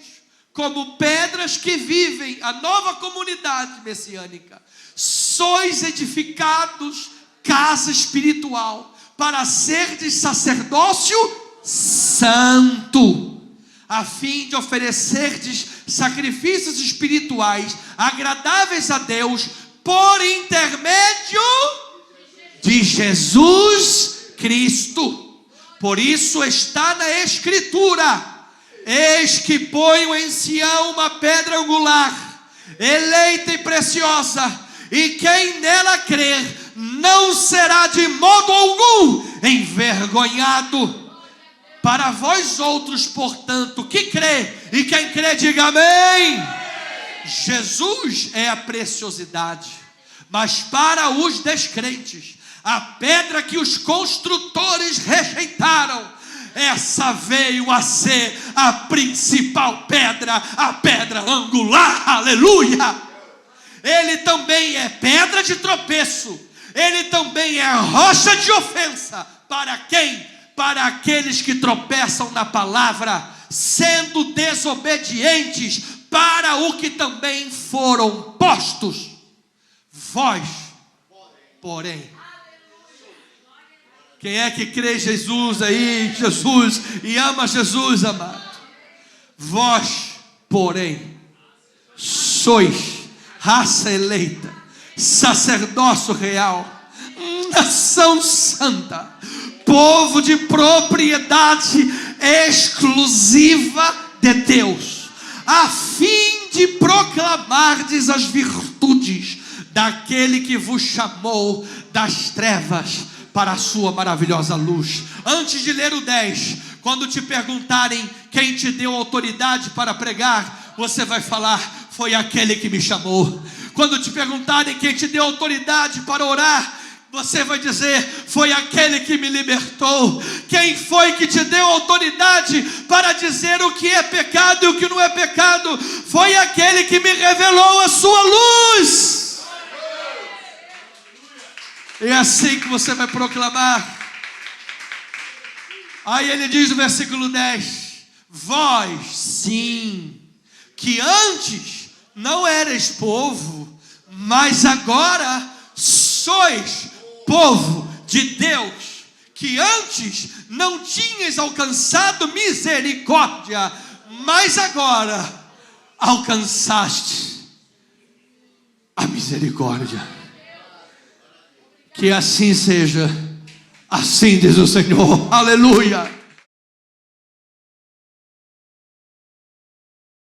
S1: como pedras que vivem, a nova comunidade messiânica, sois edificados casa espiritual, para serdes sacerdócio santo, a fim de oferecerdes sacrifícios espirituais agradáveis a Deus, por intermédio de Jesus Cristo. Por isso está na Escritura: eis que ponho em Sião uma pedra angular, eleita e preciosa, e quem nela crer não será de modo algum envergonhado. Para vós outros, portanto, que crê, e quem crê diga amém. Jesus é a preciosidade, mas para os descrentes, a pedra que os construtores rejeitaram, essa veio a ser a principal pedra, a pedra angular, aleluia. Ele também é pedra de tropeço, ele também é rocha de ofensa. Para quem? Para aqueles que tropeçam na palavra, sendo desobedientes para o que também foram postos. Vós, porém, quem é que crê em Jesus aí, Jesus, e ama Jesus, amado? Vós, porém, sois raça eleita, sacerdócio real, nação santa, povo de propriedade exclusiva de Deus, a fim de proclamardes as virtudes daquele que vos chamou das trevas para a sua maravilhosa luz. Antes de ler o 10, quando te perguntarem quem te deu autoridade para pregar, você vai falar: foi aquele que me chamou. Quando te perguntarem quem te deu autoridade para orar, você vai dizer: foi aquele que me libertou. Quem foi que te deu autoridade para dizer o que é pecado e o que não é pecado? Foi aquele que me revelou a sua luz. É assim que você vai proclamar. Aí ele diz no versículo 10: vós, sim, que antes não erais povo, mas agora sois povo de Deus, que antes não tinhas alcançado misericórdia, mas agora alcançaste a misericórdia. Que assim seja, assim diz o Senhor, aleluia.